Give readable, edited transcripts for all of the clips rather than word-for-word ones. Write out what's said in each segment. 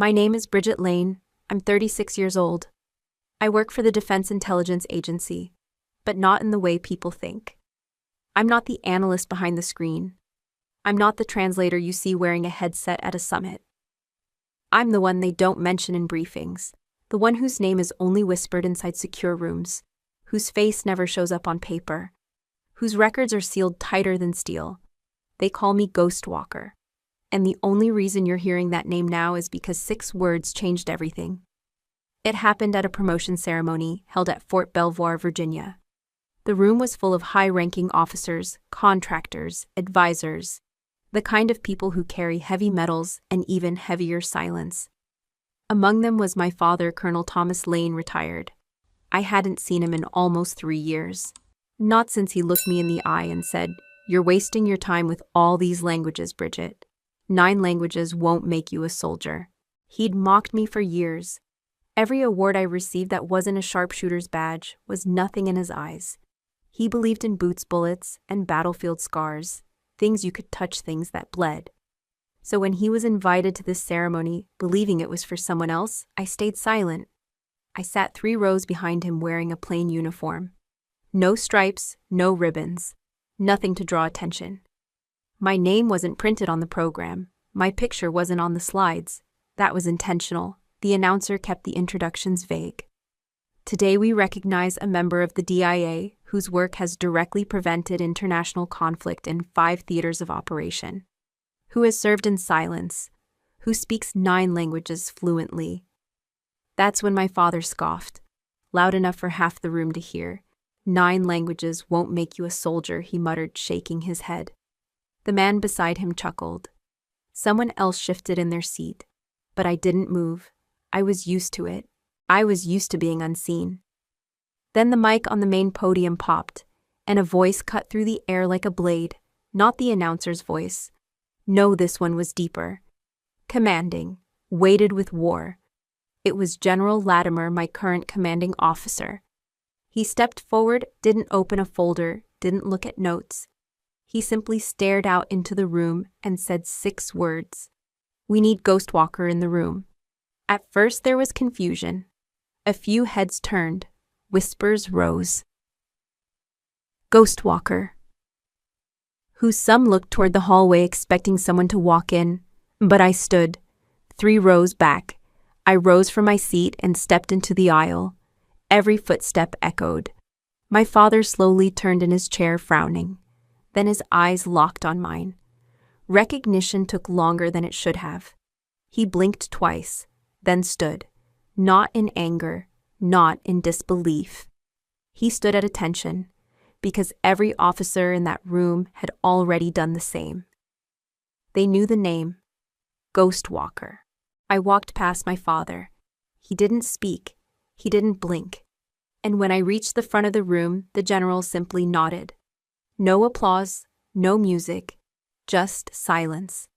My name is Bridget Lane. I'm 36 years old. I work for the Defense Intelligence Agency, but not in the way people think. I'm not the analyst behind the screen. I'm not the translator you see wearing a headset at a summit. I'm the one they don't mention in briefings, the one whose name is only whispered inside secure rooms, whose face never shows up on paper, whose records are sealed tighter than steel. They call me Ghost Walker. And the only reason you're hearing that name now is because 6 words changed everything. It happened at a promotion ceremony held at Fort Belvoir, Virginia. The room was full of high-ranking officers, contractors, advisors, the kind of people who carry heavy metals and even heavier silence. Among them was my father, Colonel Thomas Lane, retired. I hadn't seen him in almost 3 years. Not since he looked me in the eye and said, "You're wasting your time with all these languages, Bridget. 9 languages won't make you a soldier." He'd mocked me for years. Every award I received that wasn't a sharpshooter's badge was nothing in his eyes. He believed in boots bullets and battlefield scars, things you could touch, things that bled. So when he was invited to this ceremony, believing it was for someone else, I stayed silent. I sat 3 rows behind him wearing a plain uniform. No stripes, no ribbons, nothing to draw attention. My name wasn't printed on the program. My picture wasn't on the slides. That was intentional. The announcer kept the introductions vague. Today we recognize a member of the DIA whose work has directly prevented international conflict in 5 theaters of operation, who has served in silence, who speaks 9 languages fluently. That's when my father scoffed, loud enough for half the room to hear. 9 languages won't make you a soldier, he muttered, shaking his head. The man beside him chuckled. Someone else shifted in their seat, but I didn't move. I was used to it. I was used to being unseen. Then the mic on the main podium popped, and a voice cut through the air like a blade, not the announcer's voice. No, this one was deeper. Commanding, weighted with war. It was General Latimer, my current commanding officer. He stepped forward, didn't open a folder, didn't look at notes. He simply stared out into the room and said 6 words. "We need Ghost Walker in the room." At first there was confusion. A few heads turned. Whispers rose. Ghost Walker. Who some looked toward the hallway expecting someone to walk in, but I stood, 3 rows back. I rose from my seat and stepped into the aisle. Every footstep echoed. My father slowly turned in his chair, frowning. Then his eyes locked on mine. Recognition took longer than it should have. He blinked twice, then stood, not in anger, not in disbelief. He stood at attention, because every officer in that room had already done the same. They knew the name, Ghost Walker. I walked past my father. He didn't speak. He didn't blink. And when I reached the front of the room, the general simply nodded. No applause, no music, just silence.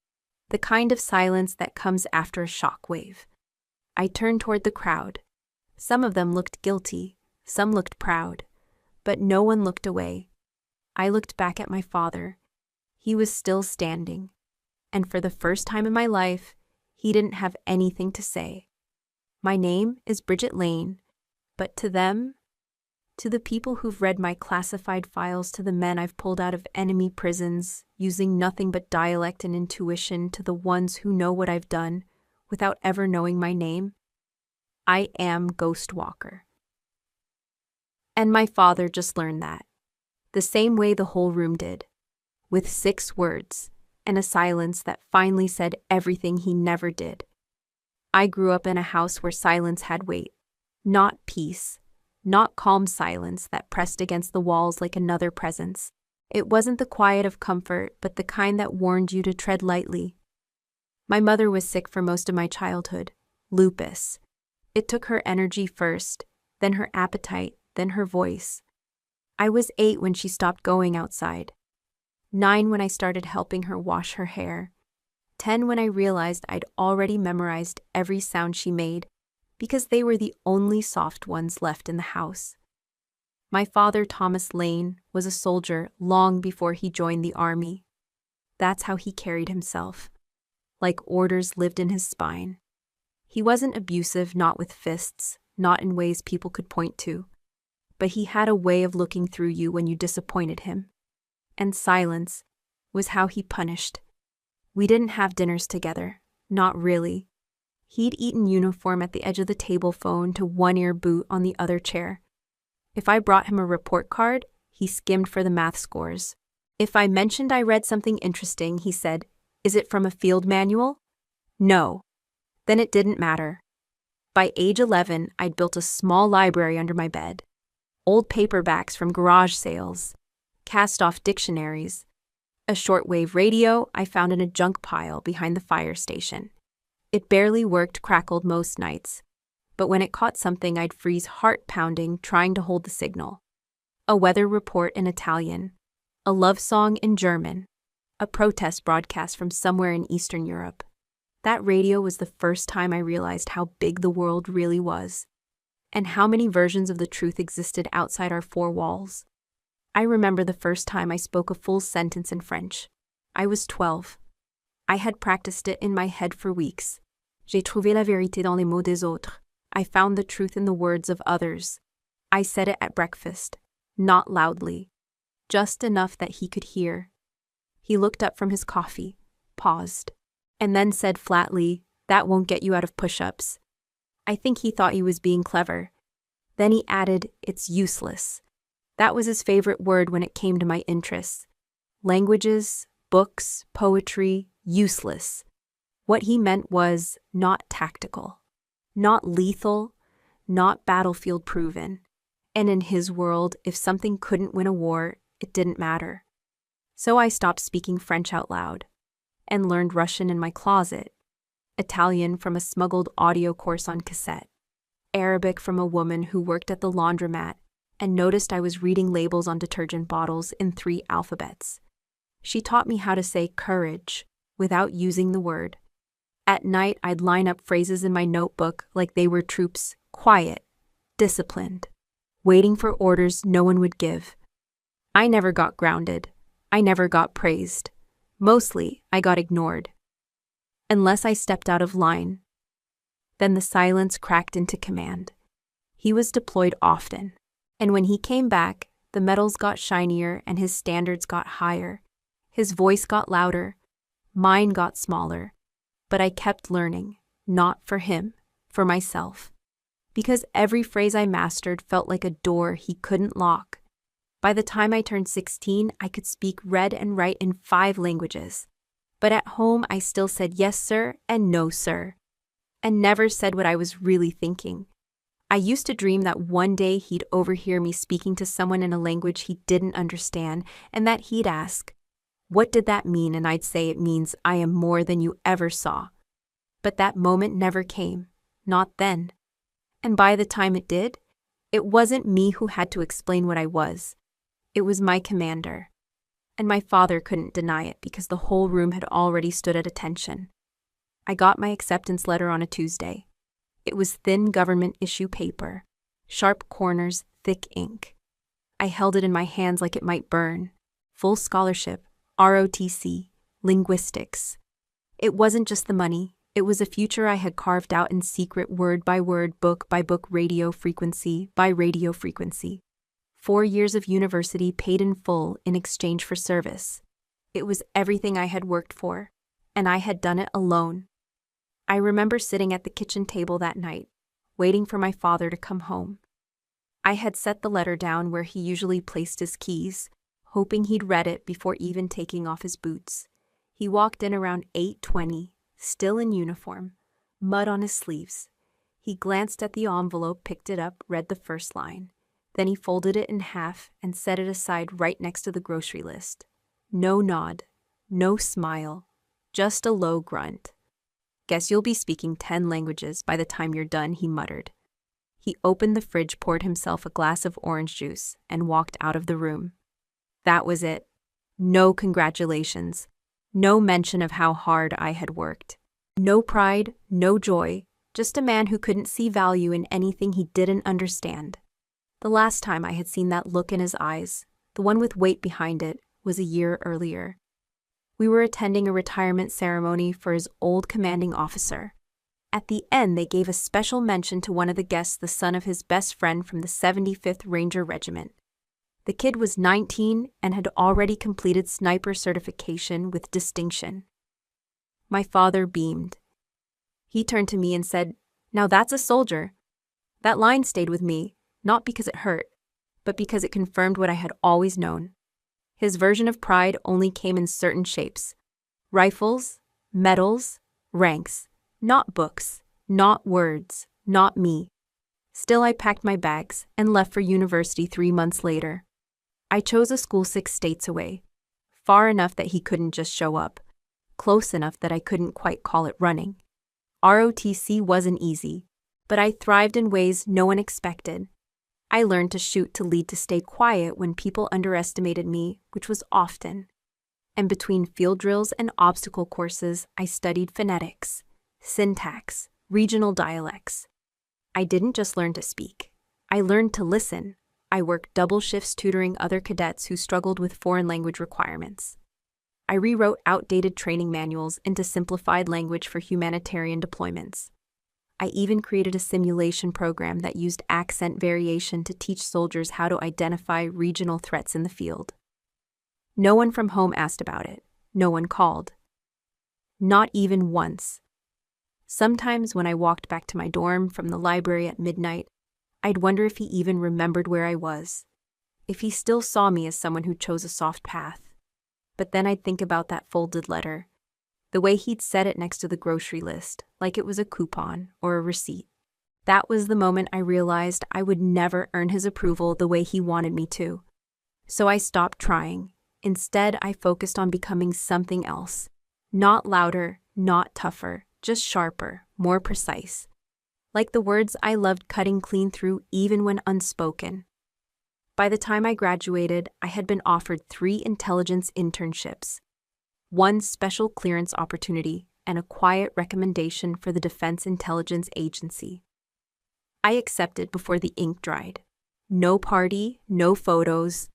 The kind of silence that comes after a shockwave. I turned toward the crowd. Some of them looked guilty, some looked proud, but no one looked away. I looked back at my father. He was still standing, and for the first time in my life, he didn't have anything to say. My name is Bridget Lane, but to them, to the people who've read my classified files, to the men I've pulled out of enemy prisons, using nothing but dialect and intuition, to the ones who know what I've done, without ever knowing my name, I am Ghost Walker. And my father just learned that, the same way the whole room did, with 6 words, and a silence that finally said everything he never did. I grew up in a house where silence had weight, not peace, not calm silence that pressed against the walls like another presence. It wasn't the quiet of comfort, but the kind that warned you to tread lightly. My mother was sick for most of my childhood, lupus. It took her energy first, then her appetite, then her voice. I was 8 when she stopped going outside, 9 when I started helping her wash her hair, 10 when I realized I'd already memorized every sound she made, because they were the only soft ones left in the house. My father, Thomas Lane, was a soldier long before he joined the army. That's how he carried himself, like orders lived in his spine. He wasn't abusive, not with fists, not in ways people could point to. But he had a way of looking through you when you disappointed him. And silence was how he punished. We didn't have dinners together, not really. He'd eat in uniform at the edge of the table, phone to one-ear boot on the other chair. If I brought him a report card, he skimmed for the math scores. If I mentioned I read something interesting, he said, "Is it from a field manual?" No. Then it didn't matter. By age 11, I'd built a small library under my bed. Old paperbacks from garage sales, cast-off dictionaries, a shortwave radio I found in a junk pile behind the fire station. It barely worked, crackled most nights, but when it caught something, I'd freeze, heart pounding, trying to hold the signal. A weather report in Italian, a love song in German, a protest broadcast from somewhere in Eastern Europe. That radio was the first time I realized how big the world really was, and how many versions of the truth existed outside our four walls. I remember the first time I spoke a full sentence in French. I was 12. I had practiced it in my head for weeks. J'ai trouvé la vérité dans les mots des autres. I found the truth in the words of others. I said it at breakfast, not loudly, just enough that he could hear. He looked up from his coffee, paused, and then said flatly, "That won't get you out of push-ups." I think he thought he was being clever. Then he added, "It's useless." That was his favorite word when it came to my interests. Languages, books, poetry, useless. What he meant was not tactical, not lethal, not battlefield proven. And in his world, if something couldn't win a war, it didn't matter. So I stopped speaking French out loud and learned Russian in my closet, Italian from a smuggled audio course on cassette, Arabic from a woman who worked at the laundromat and noticed I was reading labels on detergent bottles in 3 alphabets. She taught me how to say courage without using the word. At night, I'd line up phrases in my notebook like they were troops, quiet, disciplined, waiting for orders no one would give. I never got grounded. I never got praised. Mostly, I got ignored. Unless I stepped out of line. Then the silence cracked into command. He was deployed often, and when he came back, the medals got shinier and his standards got higher. His voice got louder. Mine got smaller. But I kept learning, not for him, for myself. Because every phrase I mastered felt like a door he couldn't lock. By the time I turned 16, I could speak, read, and write in 5 languages. But at home, I still said yes, sir, and no, sir, and never said what I was really thinking. I used to dream that one day he'd overhear me speaking to someone in a language he didn't understand, and that he'd ask, "What did that mean?" And I'd say, "It means I am more than you ever saw." But that moment never came, not then. And by the time it did, it wasn't me who had to explain what I was. It was my commander. And my father couldn't deny it because the whole room had already stood at attention. I got my acceptance letter on a Tuesday. It was thin government issue paper, sharp corners, thick ink. I held it in my hands like it might burn. Full scholarship, ROTC, linguistics. It wasn't just the money. It was a future I had carved out in secret, word by word, book by book, radio frequency by radio frequency. 4 years of university paid in full in exchange for service. It was everything I had worked for, and I had done it alone. I remember sitting at the kitchen table that night, waiting for my father to come home. I had set the letter down where he usually placed his keys, hoping he'd read it before even taking off his boots. He walked in around 8:20, still in uniform, mud on his sleeves. He glanced at the envelope, picked it up, read the first line. Then he folded it in half and set it aside right next to the grocery list. No nod, no smile, just a low grunt. "Guess you'll be speaking 10 languages by the time you're done," he muttered. He opened the fridge, poured himself a glass of orange juice, and walked out of the room. That was it. No congratulations. No mention of how hard I had worked. No pride, no joy, just a man who couldn't see value in anything he didn't understand. The last time I had seen that look in his eyes, the one with weight behind it, was a year earlier. We were attending a retirement ceremony for his old commanding officer. At the end, they gave a special mention to one of the guests, the son of his best friend from the 75th Ranger Regiment. The kid was 19 and had already completed sniper certification with distinction. My father beamed. He turned to me and said, "Now that's a soldier." That line stayed with me, not because it hurt, but because it confirmed what I had always known. His version of pride only came in certain shapes: rifles, medals, ranks, not books, not words, not me. Still, I packed my bags and left for university 3 months later. I chose a school 6 states away, far enough that he couldn't just show up, close enough that I couldn't quite call it running. ROTC wasn't easy, but I thrived in ways no one expected. I learned to shoot to lead to stay quiet when people underestimated me, which was often. And between field drills and obstacle courses, I studied phonetics, syntax, regional dialects. I didn't just learn to speak. I learned to listen. I worked double shifts tutoring other cadets who struggled with foreign language requirements. I rewrote outdated training manuals into simplified language for humanitarian deployments. I even created a simulation program that used accent variation to teach soldiers how to identify regional threats in the field. No one from home asked about it. No one called. Not even once. Sometimes when I walked back to my dorm from the library at midnight, I'd wonder if he even remembered where I was, if he still saw me as someone who chose a soft path. But then I'd think about that folded letter, the way he'd set it next to the grocery list, like it was a coupon or a receipt. That was the moment I realized I would never earn his approval the way he wanted me to. So I stopped trying. Instead, I focused on becoming something else. Not louder, not tougher, just sharper, more precise. Like the words I loved cutting clean through even when unspoken. By the time I graduated, I had been offered 3 intelligence internships, 1 special clearance opportunity, and a quiet recommendation for the Defense Intelligence Agency. I accepted before the ink dried. No party, no photos,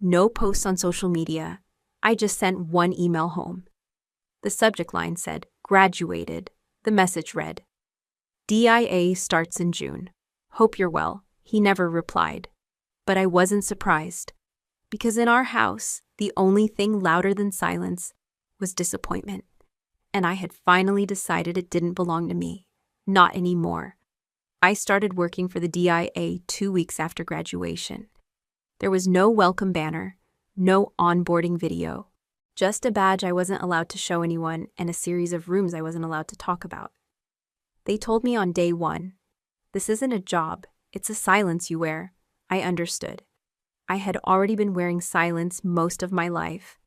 no posts on social media. I just sent 1 email home. The subject line said, "Graduated." The message read, "DIA starts in June. Hope you're well." He never replied. But I wasn't surprised, because in our house, the only thing louder than silence was disappointment. And I had finally decided it didn't belong to me. Not anymore. I started working for the DIA 2 weeks after graduation. There was no welcome banner, no onboarding video, just a badge I wasn't allowed to show anyone and a series of rooms I wasn't allowed to talk about. They told me on day 1, "This isn't a job, it's a silence you wear." I understood. I had already been wearing silence most of my life.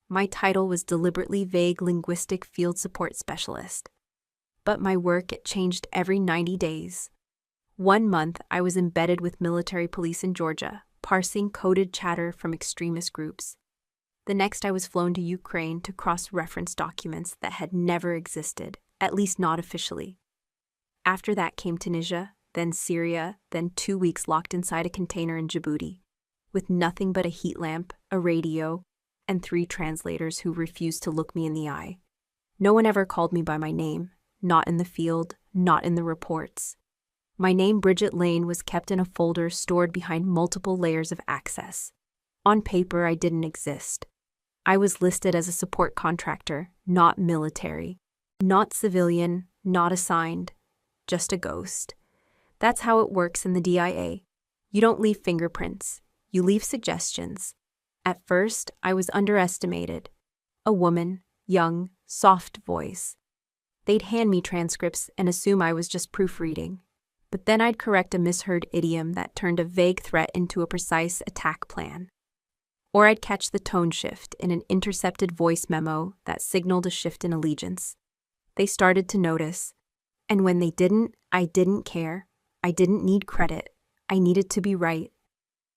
My title was deliberately vague linguistic field support specialist. But my work, it changed every 90 days. 1 month, I was embedded with military police in Georgia, parsing coded chatter from extremist groups. The next, I was flown to Ukraine to cross-reference documents that had never existed, at least not officially. After that came Tunisia, then Syria, then 2 weeks locked inside a container in Djibouti, with nothing but a heat lamp, a radio, and 3 translators who refused to look me in the eye. No one ever called me by my name, not in the field, not in the reports. My name, Bridget Lane, was kept in a folder stored behind multiple layers of access. On paper, I didn't exist. I was listed as a support contractor, not military, not civilian, not assigned, just a ghost. That's how it works in the DIA. You don't leave fingerprints, you leave suggestions. At first, I was underestimated. A woman, young, soft voice. They'd hand me transcripts and assume I was just proofreading. But then I'd correct a misheard idiom that turned a vague threat into a precise attack plan. Or I'd catch the tone shift in an intercepted voice memo that signaled a shift in allegiance. They started to notice. And when they didn't, I didn't care. I didn't need credit. I needed to be right.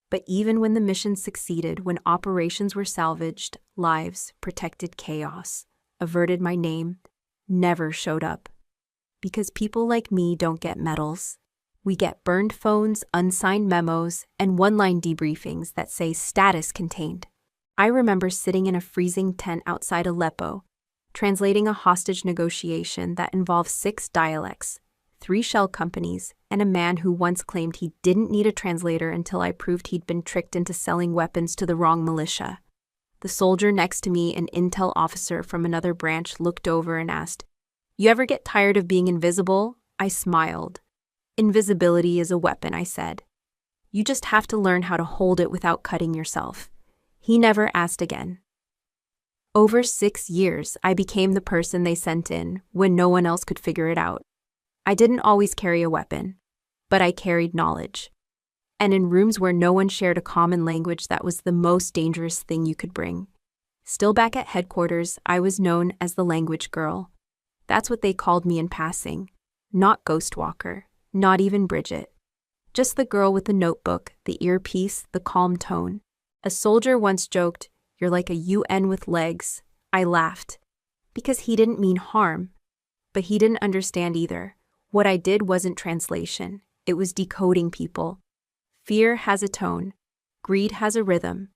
But even when the mission succeeded, when operations were salvaged, lives, protected chaos, averted my name, never showed up. Because people like me don't get medals. We get burned phones, unsigned memos, and one-line debriefings that say status contained. I remember sitting in a freezing tent outside Aleppo, translating a hostage negotiation that involved 6 dialects, 3 shell companies, and a man who once claimed he didn't need a translator until I proved he'd been tricked into selling weapons to the wrong militia. The soldier next to me, an intel officer from another branch, looked over and asked, "You ever get tired of being invisible?" I smiled. "Invisibility is a weapon," I said. "You just have to learn how to hold it without cutting yourself." He never asked again. Over 6 years, I became the person they sent in when no one else could figure it out. I didn't always carry a weapon, but I carried knowledge. And in rooms where no one shared a common language, that was the most dangerous thing you could bring. Still back at headquarters, I was known as the language girl. That's what they called me in passing. Not Ghost Walker, not even Bridget. Just the girl with the notebook, the earpiece, the calm tone. A soldier once joked, "You're like a UN with legs." I laughed. Because he didn't mean harm. But he didn't understand either. What I did wasn't translation. It was decoding people. Fear has a tone. Greed has a rhythm.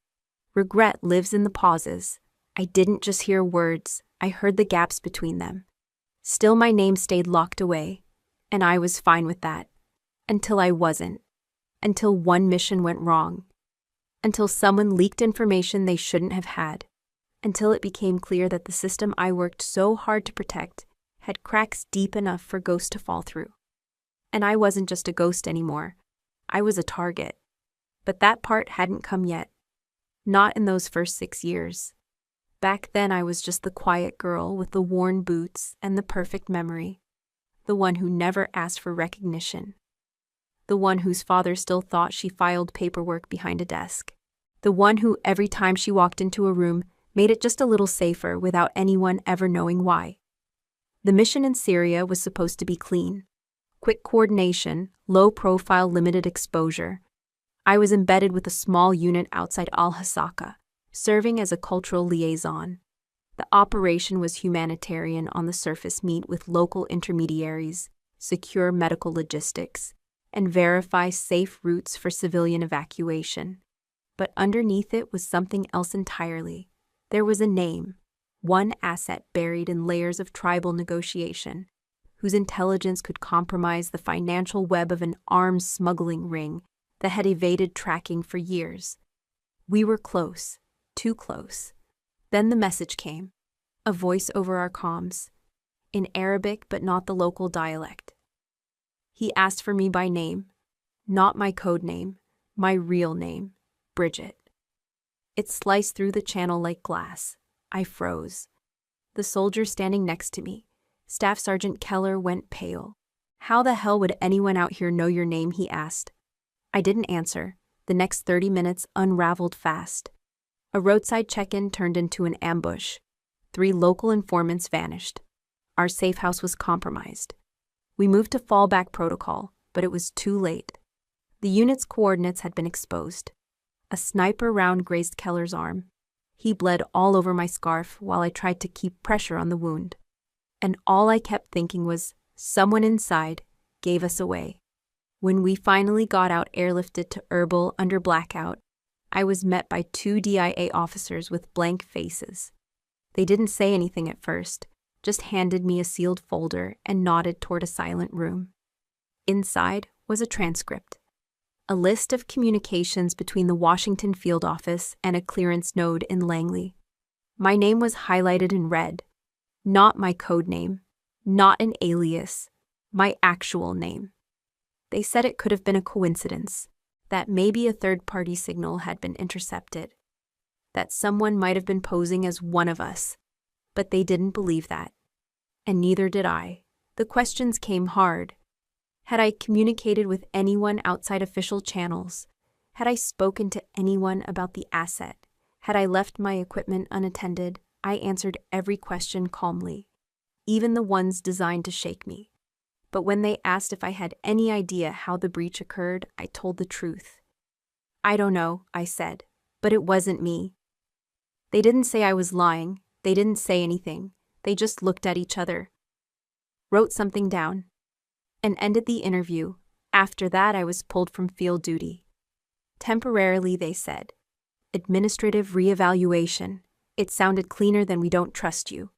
Regret lives in the pauses. I didn't just hear words. I heard the gaps between them. Still, my name stayed locked away. And I was fine with that. Until I wasn't. Until one mission went wrong. Until someone leaked information they shouldn't have had. Until it became clear that the system I worked so hard to protect had cracks deep enough for ghosts to fall through. And I wasn't just a ghost anymore. I was a target. But that part hadn't come yet. Not in those first 6 years. Back then I was just the quiet girl with the worn boots and the perfect memory. The one who never asked for recognition. The one whose father still thought she filed paperwork behind a desk. The one who, every time she walked into a room, made it just a little safer without anyone ever knowing why. The mission in Syria was supposed to be clean. Quick coordination, low profile, limited exposure. I was embedded with a small unit outside Al-Hasaka, serving as a cultural liaison. The operation was humanitarian on the surface, meet with local intermediaries, secure medical logistics, and verify safe routes for civilian evacuation. But underneath it was something else entirely. There was a name, one asset buried in layers of tribal negotiation, whose intelligence could compromise the financial web of an arms smuggling ring that had evaded tracking for years. We were close, too close. Then the message came, a voice over our comms, in Arabic but not the local dialect. He asked for me by name, not my code name, my real name, Bridget. It sliced through the channel like glass. I froze. The soldier standing next to me, Staff Sergeant Keller, went pale. "How the hell would anyone out here know your name?" he asked. I didn't answer. The next 30 minutes unraveled fast. A roadside check-in turned into an ambush. 3 local informants vanished. Our safe house was compromised. We moved to fallback protocol, but it was too late. The unit's coordinates had been exposed. A sniper round grazed Keller's arm. He bled all over my scarf while I tried to keep pressure on the wound. And all I kept thinking was, someone inside gave us away. When we finally got out, airlifted to Erbil under blackout, I was met by 2 DIA officers with blank faces. They didn't say anything at first, just handed me a sealed folder and nodded toward a silent room. Inside was a transcript. A list of communications between the Washington field office and a clearance node in Langley. My name was highlighted in red. Not my code name, not an alias, my actual name. They said it could have been a coincidence, that maybe a third-party signal had been intercepted, that someone might have been posing as one of us, but they didn't believe that. And neither did I. The questions came hard. Had I communicated with anyone outside official channels? Had I spoken to anyone about the asset? Had I left my equipment unattended? I answered every question calmly, even the ones designed to shake me. But when they asked if I had any idea how the breach occurred, I told the truth. "I don't know," I said, "but it wasn't me." They didn't say I was lying. They didn't say anything. They just looked at each other, wrote something down, and ended the interview. After that, I was pulled from field duty. Temporarily, they said. Administrative reevaluation. It sounded cleaner than "we don't trust you."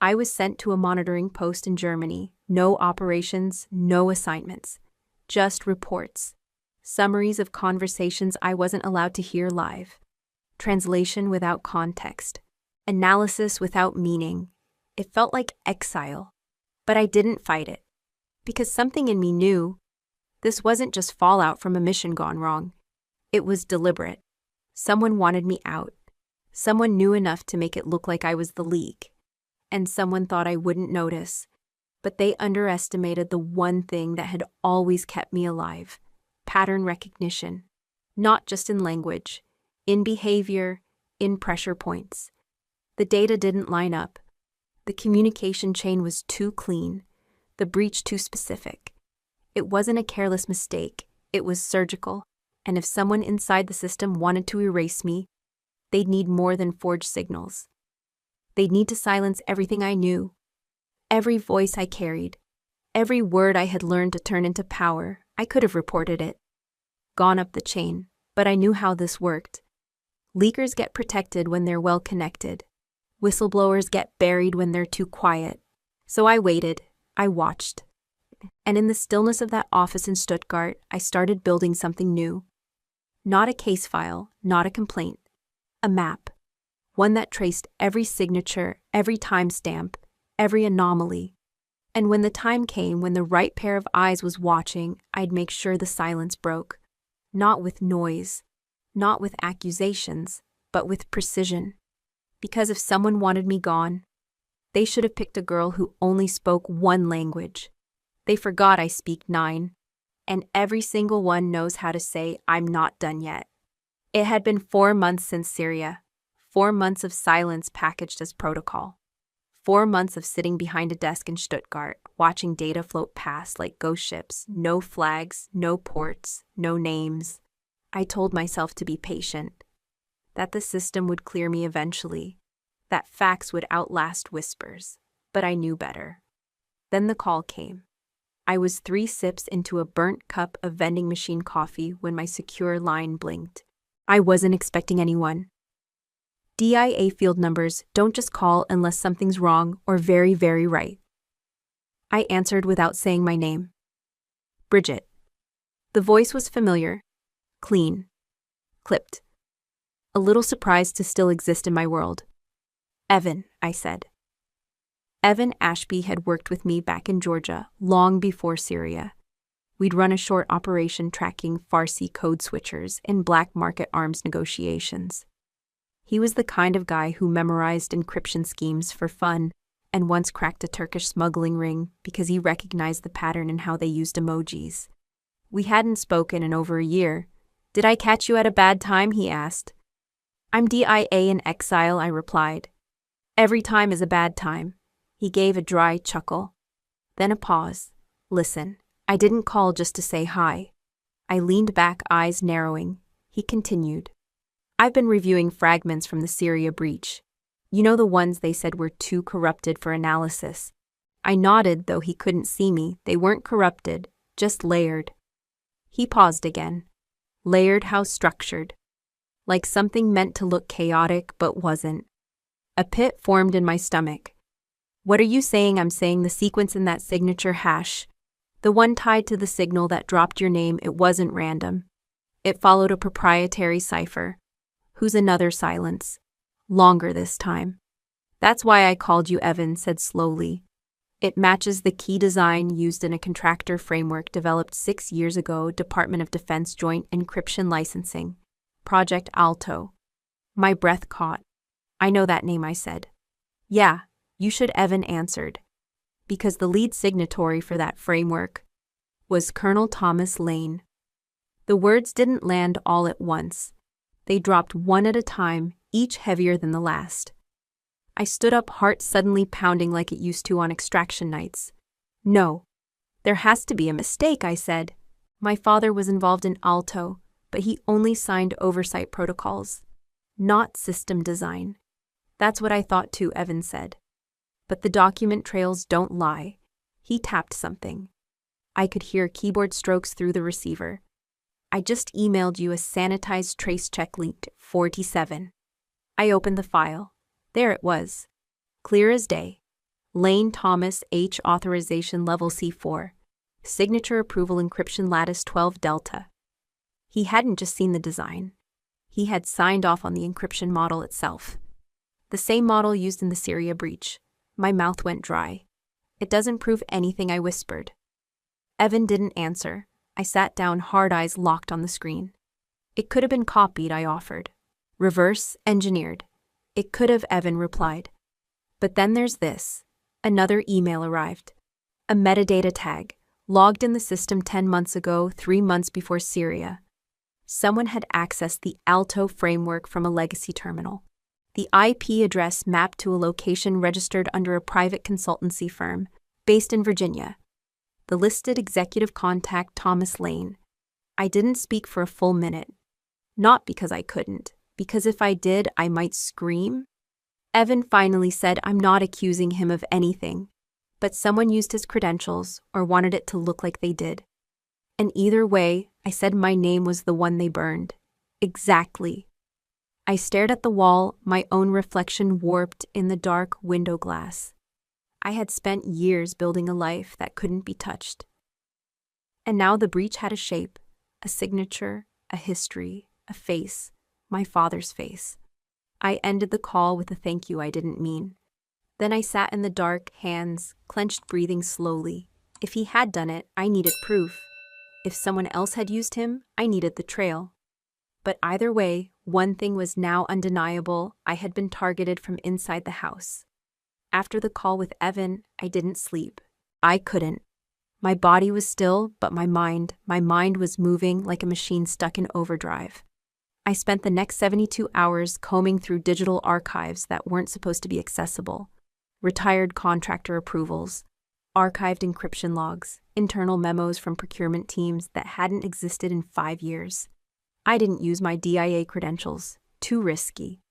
I was sent to a monitoring post in Germany. No operations, no assignments. Just reports. Summaries of conversations I wasn't allowed to hear live. Translation without context. Analysis without meaning. It felt like exile. But I didn't fight it. Because something in me knew this wasn't just fallout from a mission gone wrong. It was deliberate. Someone wanted me out. Someone knew enough to make it look like I was the leak. And someone thought I wouldn't notice. But they underestimated the one thing that had always kept me alive: pattern recognition. Not just in language, in behavior, in pressure points. The data didn't line up. The communication chain was too clean, the breach too specific. It wasn't a careless mistake, it was surgical, and if someone inside the system wanted to erase me, they'd need more than forged signals. They'd need to silence everything I knew, every voice I carried, every word I had learned to turn into power. I could have reported it, gone up the chain, but I knew how this worked. Leakers get protected when they're well connected. Whistleblowers get buried when they're too quiet. So I waited, I watched. And in the stillness of that office in Stuttgart, I started building something new. Not a case file, not a complaint. A map. One that traced every signature, every timestamp, every anomaly. And when the time came, when the right pair of eyes was watching, I'd make sure the silence broke. Not with noise, not with accusations, but with precision. Because if someone wanted me gone, they should have picked a girl who only spoke one language. They forgot I speak 9, and every single one knows how to say, "I'm not done yet." It had been 4 months since Syria, 4 months of silence packaged as protocol, 4 months of sitting behind a desk in Stuttgart, watching data float past like ghost ships, no flags, no ports, no names. I told myself to be patient, that the system would clear me eventually, that facts would outlast whispers, but I knew better. Then the call came. I was 3 sips into a burnt cup of vending machine coffee when my secure line blinked. I wasn't expecting anyone. DIA field numbers don't just call unless something's wrong or very, very right. I answered without saying my name. Bridget. The voice was familiar, clean, clipped. A little surprised to still exist in my world. Evan, I said. Evan Ashby had worked with me back in Georgia long before Syria. We'd run a short operation tracking Farsi code switchers in black market arms negotiations. He was the kind of guy who memorized encryption schemes for fun and once cracked a Turkish smuggling ring because he recognized the pattern in how they used emojis. We hadn't spoken in over a year. "Did I catch you at a bad time?" he asked. "I'm DIA in exile," I replied. "Every time is a bad time." He gave a dry chuckle. Then a pause. "Listen, I didn't call just to say hi." I leaned back, eyes narrowing. He continued. "I've been reviewing fragments from the Syria breach. You know, the ones they said were too corrupted for analysis." I nodded, though he couldn't see me. They weren't corrupted, just layered. He paused again. Layered how structured. Like something meant to look chaotic but wasn't. A pit formed in my stomach. "What are you saying?" "I'm saying the sequence in that signature hash, the one tied to the signal that dropped your name, it wasn't random. It followed a proprietary cipher. Who's another silence. Longer this time. That's why I called you," Evan said slowly. "It matches the key design used in a contractor framework developed 6 years ago, Department of Defense Joint Encryption Licensing, Project Alto." My breath caught. "I know that name," I said. "Yeah, you should," Evan answered. "Because the lead signatory for that framework was Colonel Thomas Lane." The words didn't land all at once. They dropped one at a time, each heavier than the last. I stood up, heart suddenly pounding like it used to on extraction nights. "No, there has to be a mistake," I said. "My father was involved in Alto, but he only signed oversight protocols, not system design." "That's what I thought too," Evan said. "But the document trails don't lie." He tapped something. I could hear keyboard strokes through the receiver. "I just emailed you a sanitized trace check linked 47. I opened the file. There it was. Clear as day. Lane Thomas H. Authorization Level C4. Signature Approval Encryption Lattice 12 Delta. He hadn't just seen the design. He had signed off on the encryption model itself. The same model used in the Syria breach. My mouth went dry. It doesn't prove anything, I whispered. Evan didn't answer. I sat down, hard eyes locked on the screen. It could have been copied, I offered. Reverse engineered. It could have, Evan replied. But then there's this. Another email arrived. A metadata tag, logged in the system 10 months ago, 3 months before Syria. Someone had accessed the Alto framework from a legacy terminal. The IP address mapped to a location registered under a private consultancy firm, based in Virginia. The listed executive contact, Thomas Lane. I didn't speak for a full minute. Not because I couldn't, because if I did, I might scream. Evan finally said, I'm not accusing him of anything, but someone used his credentials or wanted it to look like they did. And either way, I said my name was the one they burned. Exactly. I stared at the wall, my own reflection warped in the dark window glass. I had spent years building a life that couldn't be touched. And now the breach had a shape, a signature, a history, a face, my father's face. I ended the call with a thank you I didn't mean. Then I sat in the dark, hands clenched, breathing slowly. If he had done it, I needed proof. If someone else had used him, I needed the trail. But either way, one thing was now undeniable: I had been targeted from inside the house. After the call with Evan, I didn't sleep. I couldn't. My body was still, but my mind was moving like a machine stuck in overdrive. I spent the next 72 hours combing through digital archives that weren't supposed to be accessible. Retired contractor approvals, archived encryption logs, internal memos from procurement teams that hadn't existed in 5 years. I didn't use my DIA credentials. Too risky.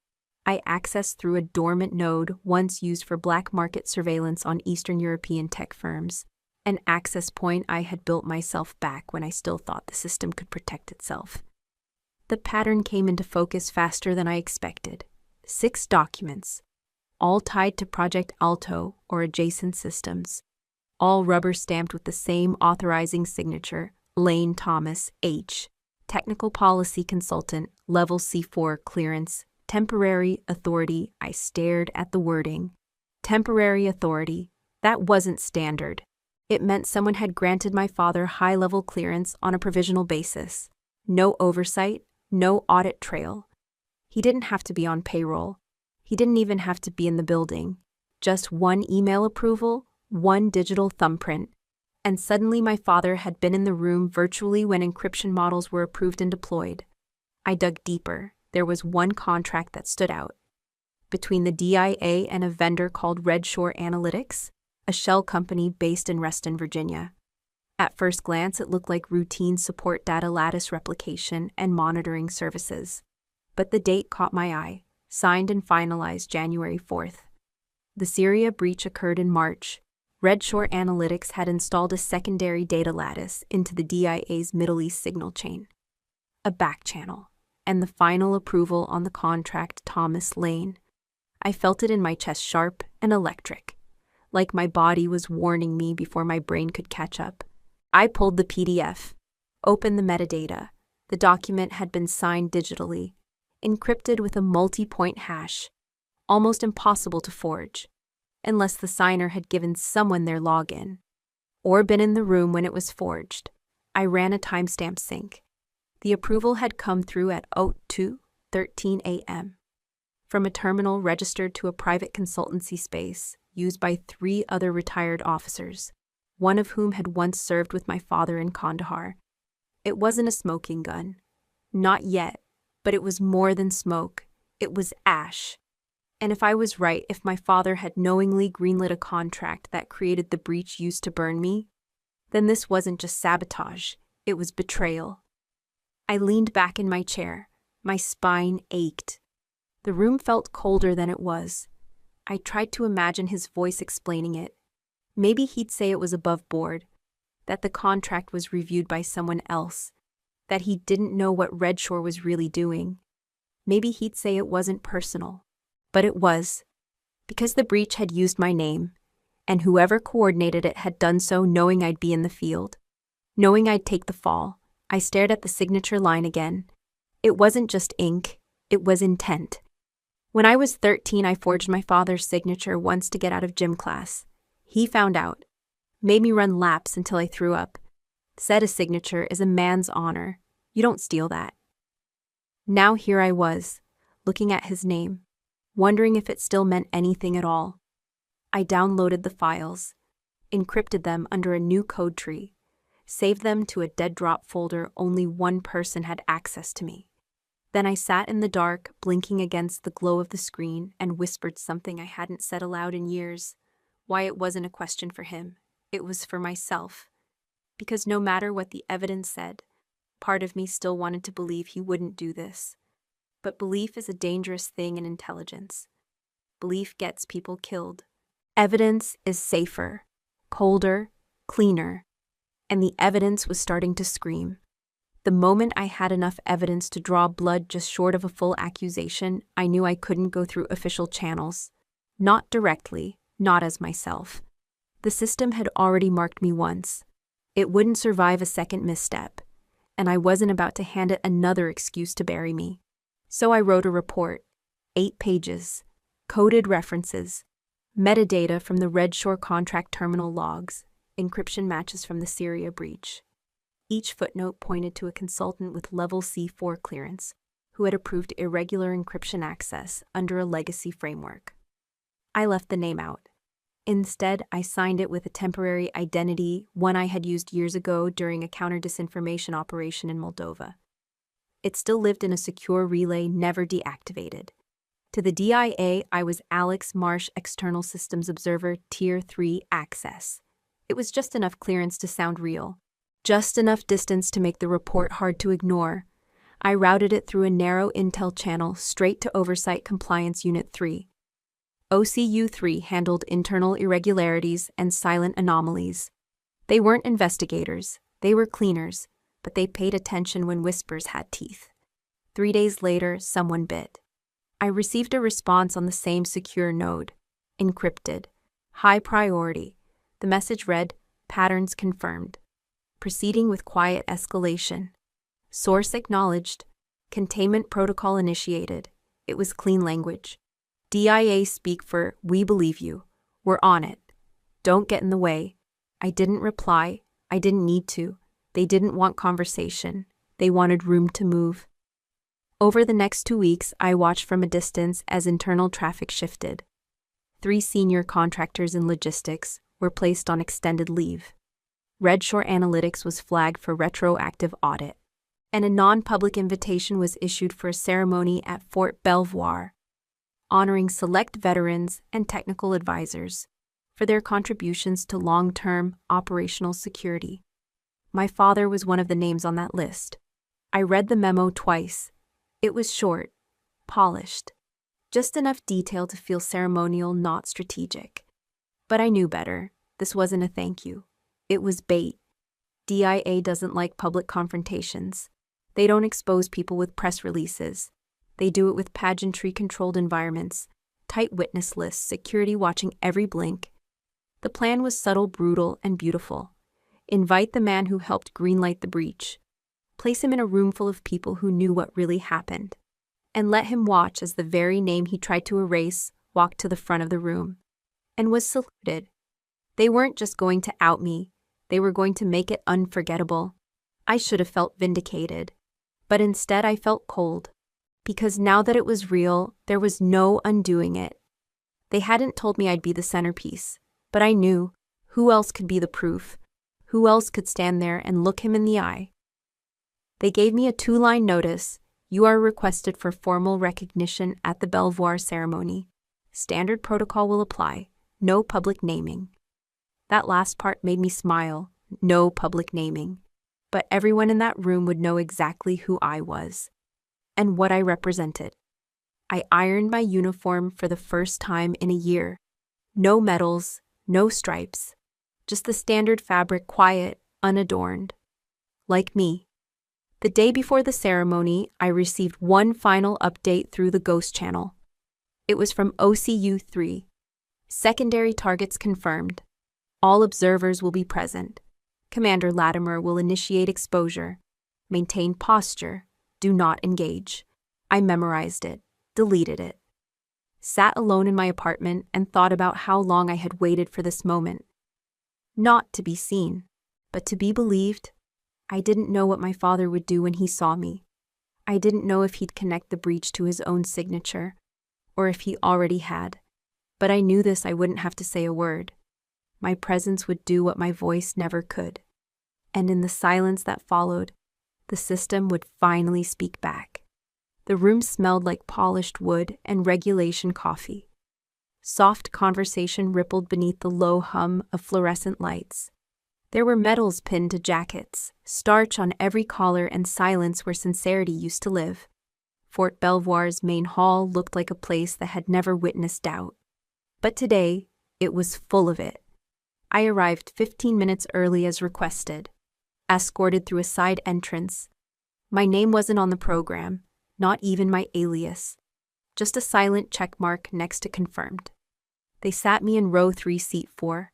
I accessed through a dormant node once used for black market surveillance on Eastern European tech firms, an access point I had built myself back when I still thought the system could protect itself. The pattern came into focus faster than I expected. 6 documents, all tied to Project Alto or adjacent systems, all rubber-stamped with the same authorizing signature, Lane Thomas H., Technical Policy Consultant, Level C4 Clearance, Temporary Authority. I stared at the wording. Temporary Authority. That wasn't standard. It meant someone had granted my father high-level clearance on a provisional basis. No oversight, no audit trail. He didn't have to be on payroll. He didn't even have to be in the building. Just one email approval, one digital thumbprint. And suddenly my father had been in the room virtually when encryption models were approved and deployed. I dug deeper. There was one contract that stood out. Between the DIA and a vendor called Redshore Analytics, a shell company based in Reston, Virginia. At first glance, it looked like routine support data lattice replication and monitoring services. But the date caught my eye. Signed and finalized January 4th. The Syria breach occurred in March. Redshore Analytics had installed a secondary data lattice into the DIA's Middle East signal chain. A back channel. And the final approval on the contract, Thomas Lane. I felt it in my chest, sharp and electric, like my body was warning me before my brain could catch up. I pulled the PDF, opened the metadata. The document had been signed digitally, encrypted with a multi-point hash, almost impossible to forge, unless the signer had given someone their login, or been in the room when it was forged. I ran a timestamp sync. The approval had come through at 02:13 a.m. from a terminal registered to a private consultancy space used by 3 other retired officers, one of whom had once served with my father in Kandahar. It wasn't a smoking gun. Not yet, but it was more than smoke. It was ash. And if I was right, if my father had knowingly greenlit a contract that created the breach used to burn me, then this wasn't just sabotage, it was betrayal. I leaned back in my chair. My spine ached. The room felt colder than it was. I tried to imagine his voice explaining it. Maybe he'd say it was above board, that the contract was reviewed by someone else, that he didn't know what Redshore was really doing. Maybe he'd say it wasn't personal. But it was. Because the breach had used my name, and whoever coordinated it had done so knowing I'd be in the field. Knowing I'd take the fall, I stared at the signature line again. It wasn't just ink, it was intent. When I was 13, I forged my father's signature once to get out of gym class. He found out, made me run laps until I threw up. Said a signature is a man's honor. You don't steal that. Now here I was, looking at his name, wondering if it still meant anything at all. I downloaded the files, encrypted them under a new code tree, saved them to a dead drop folder only one person had access to me. Then I sat in the dark, blinking against the glow of the screen, and whispered something I hadn't said aloud in years. Why it wasn't a question for him, it was for myself. Because no matter what the evidence said, part of me still wanted to believe he wouldn't do this. But belief is a dangerous thing in intelligence. Belief gets people killed. Evidence is safer, colder, cleaner. And the evidence was starting to scream. The moment I had enough evidence to draw blood just short of a full accusation, I knew I couldn't go through official channels. Not directly, not as myself. The system had already marked me once. It wouldn't survive a second misstep, and I wasn't about to hand it another excuse to bury me. So I wrote a report, 8 pages, coded references, metadata from the Red Shore contract terminal logs, encryption matches from the Syria breach. Each footnote pointed to a consultant with level C4 clearance who had approved irregular encryption access under a legacy framework. I left the name out. Instead, I signed it with a temporary identity, one I had used years ago during a counter-disinformation operation in Moldova. It still lived in a secure relay never deactivated. To the DIA, I was Alex Marsh, External Systems Observer, Tier 3 Access. It was just enough clearance to sound real. Just enough distance to make the report hard to ignore. I routed it through a narrow intel channel straight to Oversight Compliance Unit 3. OCU-3 handled internal irregularities and silent anomalies. They weren't investigators, they were cleaners, but they paid attention when whispers had teeth. 3 days later, someone bit. I received a response on the same secure node. Encrypted. High priority. The message read, "Patterns confirmed." Proceeding with quiet escalation. Source acknowledged. Containment protocol initiated. It was clean language. DIA speak for, "We believe you. We're on it. Don't get in the way." I didn't reply. I didn't need to. They didn't want conversation. They wanted room to move. Over the next 2 weeks, I watched from a distance as internal traffic shifted. 3 senior contractors in logistics were placed on extended leave. Red Shore Analytics was flagged for retroactive audit, and a non-public invitation was issued for a ceremony at Fort Belvoir, honoring select veterans and technical advisors for their contributions to long-term operational security. My father was one of the names on that list. I read the memo twice. It was short, polished, just enough detail to feel ceremonial, not strategic. But I knew better. This wasn't a thank you. It was bait. DIA doesn't like public confrontations. They don't expose people with press releases. They do it with pageantry-controlled environments, tight witness lists, security watching every blink. The plan was subtle, brutal, and beautiful. Invite the man who helped greenlight the breach. Place him in a room full of people who knew what really happened. And let him watch as the very name he tried to erase walked to the front of the room. And was saluted. They weren't just going to out me. They were going to make it unforgettable. I should have felt vindicated. But instead I felt cold. Because now that it was real, there was no undoing it. They hadn't told me I'd be the centerpiece. But I knew. Who else could be the proof? Who else could stand there and look him in the eye? They gave me a 2-line notice. You are requested for formal recognition at the Belvoir ceremony. Standard protocol will apply. No public naming. That last part made me smile. No public naming. But everyone in that room would know exactly who I was and what I represented. I ironed my uniform for the first time in a year. No medals, no stripes. Just the standard fabric, quiet, unadorned. Like me. The day before the ceremony, I received one final update through the Ghost channel. It was from OCU-3. Secondary targets confirmed. All observers will be present. Commander Latimer will initiate exposure. Maintain posture. Do not engage. I memorized it, deleted it. Sat alone in my apartment and thought about how long I had waited for this moment. Not to be seen, but to be believed. I didn't know what my father would do when he saw me. I didn't know if he'd connect the breach to his own signature, or if he already had. But I knew this, I wouldn't have to say a word. My presence would do what my voice never could. And in the silence that followed, the system would finally speak back. The room smelled like polished wood and regulation coffee. Soft conversation rippled beneath the low hum of fluorescent lights. There were medals pinned to jackets, starch on every collar, and silence where sincerity used to live. Fort Belvoir's main hall looked like a place that had never witnessed doubt. But today, it was full of it. I arrived 15 minutes early as requested, escorted through a side entrance. My name wasn't on the program, not even my alias, just a silent checkmark next to confirmed. They sat me in row 3, seat 4.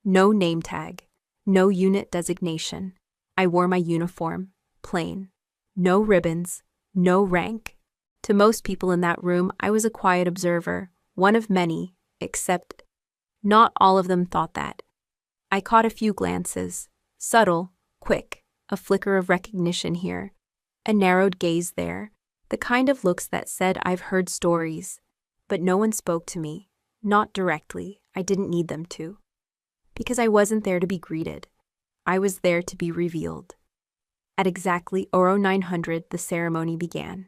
No name tag, no unit designation. I wore my uniform, plain. No ribbons, no rank. To most people in that room, I was a quiet observer, one of many, except not all of them thought that. I caught a few glances, subtle, quick, a flicker of recognition here, a narrowed gaze there, the kind of looks that said I've heard stories, but no one spoke to me, not directly. I didn't need them to. Because I wasn't there to be greeted. I was there to be revealed. At exactly 0900, the ceremony began.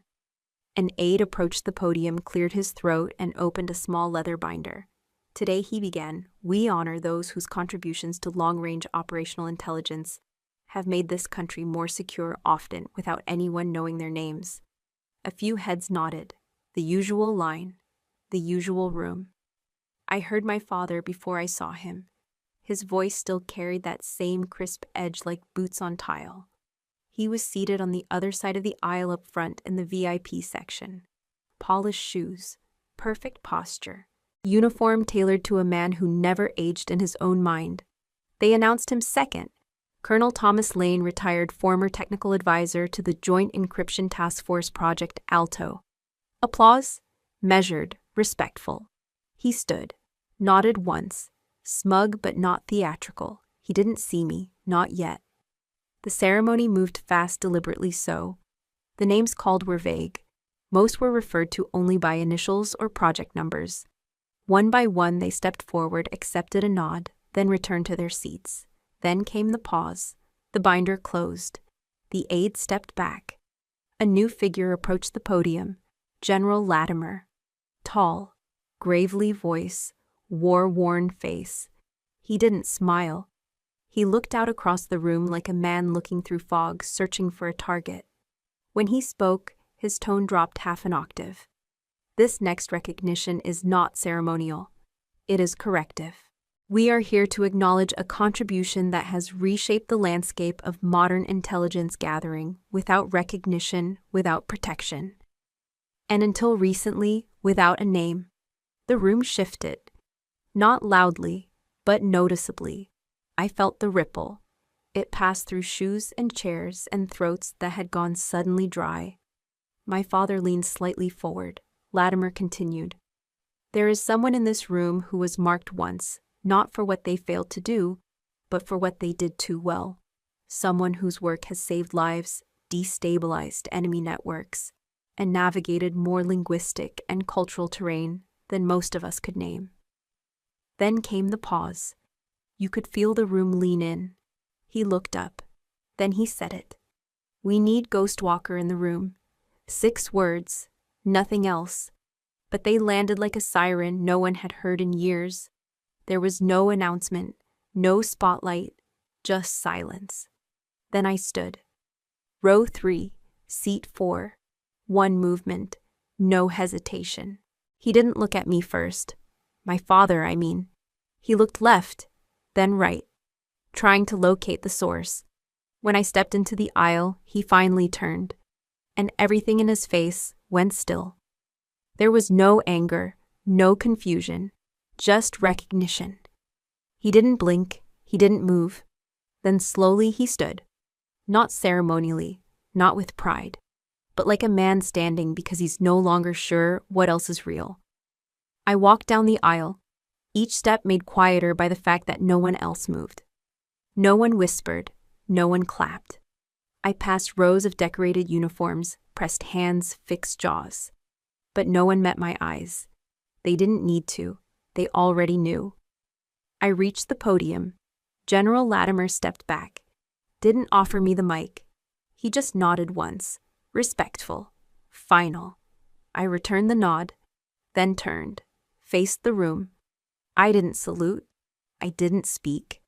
An aide approached the podium, cleared his throat, and opened a small leather binder. Today, he began, we honor those whose contributions to long-range operational intelligence have made this country more secure, often without anyone knowing their names. A few heads nodded. The usual line. The usual room. I heard my father before I saw him. His voice still carried that same crisp edge like boots on tile. He was seated on the other side of the aisle up front in the VIP section. Polished shoes, perfect posture, uniform tailored to a man who never aged in his own mind. They announced him second, Colonel Thomas Lane, retired former technical advisor to the Joint Encryption Task Force Project ALTO. Applause? Measured, respectful. He stood, nodded once, smug but not theatrical. He didn't see me, not yet. The ceremony moved fast, deliberately so. The names called were vague. Most were referred to only by initials or project numbers. One by one they stepped forward, accepted a nod, then returned to their seats. Then came the pause. The binder closed. The aide stepped back. A new figure approached the podium, General Latimer. Tall, gravely voice, war-worn face. He didn't smile. He looked out across the room like a man looking through fog, searching for a target. When he spoke, his tone dropped half an octave. This next recognition is not ceremonial. It is corrective. We are here to acknowledge a contribution that has reshaped the landscape of modern intelligence gathering, without recognition, without protection. And until recently, without a name. The room shifted. Not loudly, but noticeably. I felt the ripple. It passed through shoes and chairs and throats that had gone suddenly dry. My father leaned slightly forward. Latimer continued. There is someone in this room who was marked once, not for what they failed to do, but for what they did too well. Someone whose work has saved lives, destabilized enemy networks, and navigated more linguistic and cultural terrain than most of us could name. Then came the pause. You could feel the room lean in. He looked up. Then he said it. We need Ghostwalker in the room. 6 words, nothing else. But they landed like a siren no one had heard in years. There was no announcement, no spotlight, just silence. Then I stood. Row 3, seat 4. One movement, no hesitation. He didn't look at me first. My father, I mean. He looked left, then right, trying to locate the source. When I stepped into the aisle, he finally turned, and everything in his face went still. There was no anger, no confusion, Just recognition. He didn't blink, he didn't move. Then slowly he stood. Not ceremonially, not with pride, but like a man standing because he's no longer sure what else is real. I walked down the aisle, each step made quieter by the fact that no one else moved. No one whispered, no one clapped. I passed rows of decorated uniforms, pressed hands, fixed jaws. But no one met my eyes. They didn't need to. They already knew. I reached the podium. General Latimer stepped back. Didn't offer me the mic. He just nodded once. Respectful. Final. I returned the nod, then turned, faced the room. I didn't salute. I didn't speak.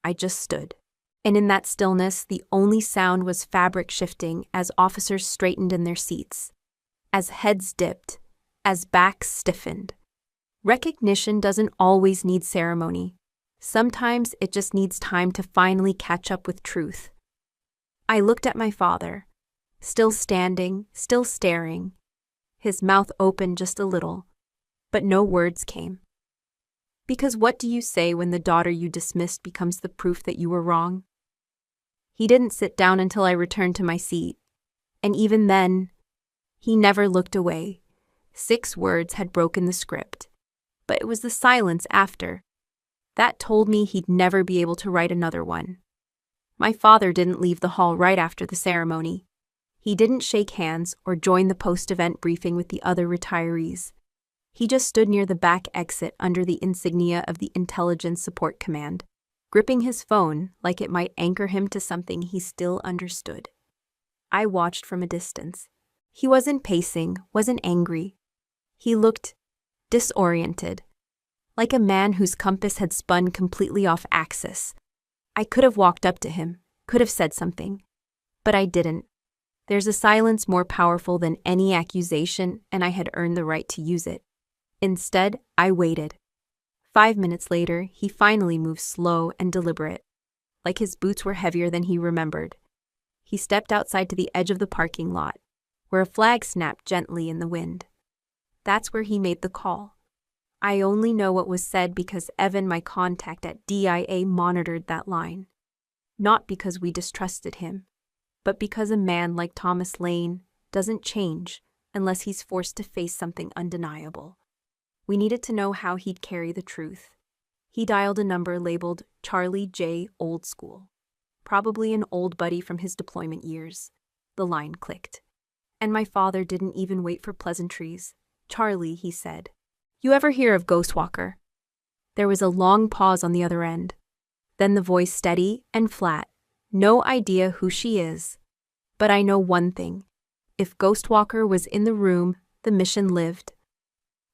I just stood. And in that stillness, the only sound was fabric shifting as officers straightened in their seats, as heads dipped, as backs stiffened. Recognition doesn't always need ceremony. Sometimes it just needs time to finally catch up with truth. I looked at my father, still standing, still staring, his mouth open just a little, but no words came. Because what do you say when the daughter you dismissed becomes the proof that you were wrong? He didn't sit down until I returned to my seat, and even then, he never looked away. 6 words had broken the script, but it was the silence after that told me he'd never be able to write another one. My father didn't leave the hall right after the ceremony. He didn't shake hands or join the post-event briefing with the other retirees. He just stood near the back exit under the insignia of the Intelligence Support Command, gripping his phone like it might anchor him to something he still understood. I watched from a distance. He wasn't pacing, wasn't angry. He looked disoriented, like a man whose compass had spun completely off axis. I could have walked up to him, could have said something, but I didn't. There's a silence more powerful than any accusation, and I had earned the right to use it. Instead, I waited. 5 minutes later, he finally moved slow and deliberate, like his boots were heavier than he remembered. He stepped outside to the edge of the parking lot, where a flag snapped gently in the wind. That's where he made the call. I only know what was said because Evan, my contact at DIA, monitored that line. Not because we distrusted him, but because a man like Thomas Lane doesn't change unless he's forced to face something undeniable. We needed to know how he'd carry the truth. He dialed a number labeled Charlie J. Old School, probably an old buddy from his deployment years. The line clicked. And my father didn't even wait for pleasantries. "Charlie," he said, "you ever hear of Ghostwalker?" There was a long pause on the other end. Then the voice steady and flat. "No idea who she is. But I know one thing. If Ghostwalker was in the room, the mission lived."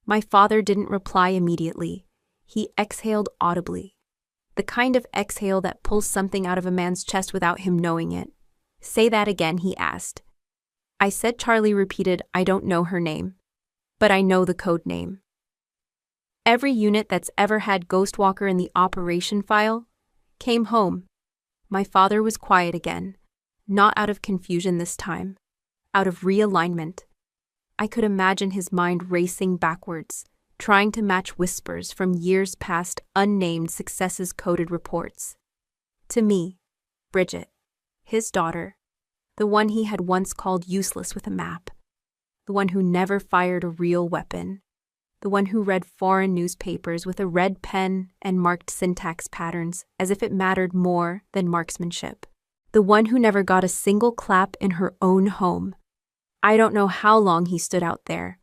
My father didn't reply immediately. He exhaled audibly. The kind of exhale that pulls something out of a man's chest without him knowing it. "Say that again," he asked. I said. Charlie repeated, "I don't know her name, but I know the code name." Every unit that's ever had Ghostwalker in the operation file came home. My father was quiet again, not out of confusion this time, out of realignment. I could imagine his mind racing backwards, trying to match whispers from years past unnamed successes-coded reports. To me, Bridget, his daughter, the one he had once called useless with a map, the one who never fired a real weapon, the one who read foreign newspapers with a red pen and marked syntax patterns as if it mattered more than marksmanship, the one who never got a single clap in her own home. I don't know how long he stood out there,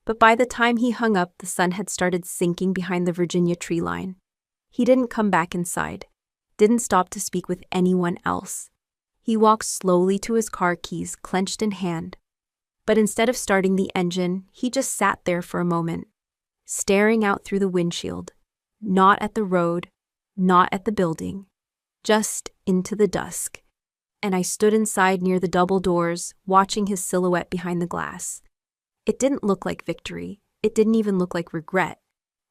but by the time he hung up, the sun had started sinking behind the Virginia tree line. He didn't come back inside, didn't stop to speak with anyone else. He walked slowly to his car keys, clenched in hand. But instead of starting the engine, he just sat there for a moment, staring out through the windshield, not at the road, not at the building, just into the dusk. And I stood inside near the double doors, watching his silhouette behind the glass. It didn't look like victory. It didn't even look like regret.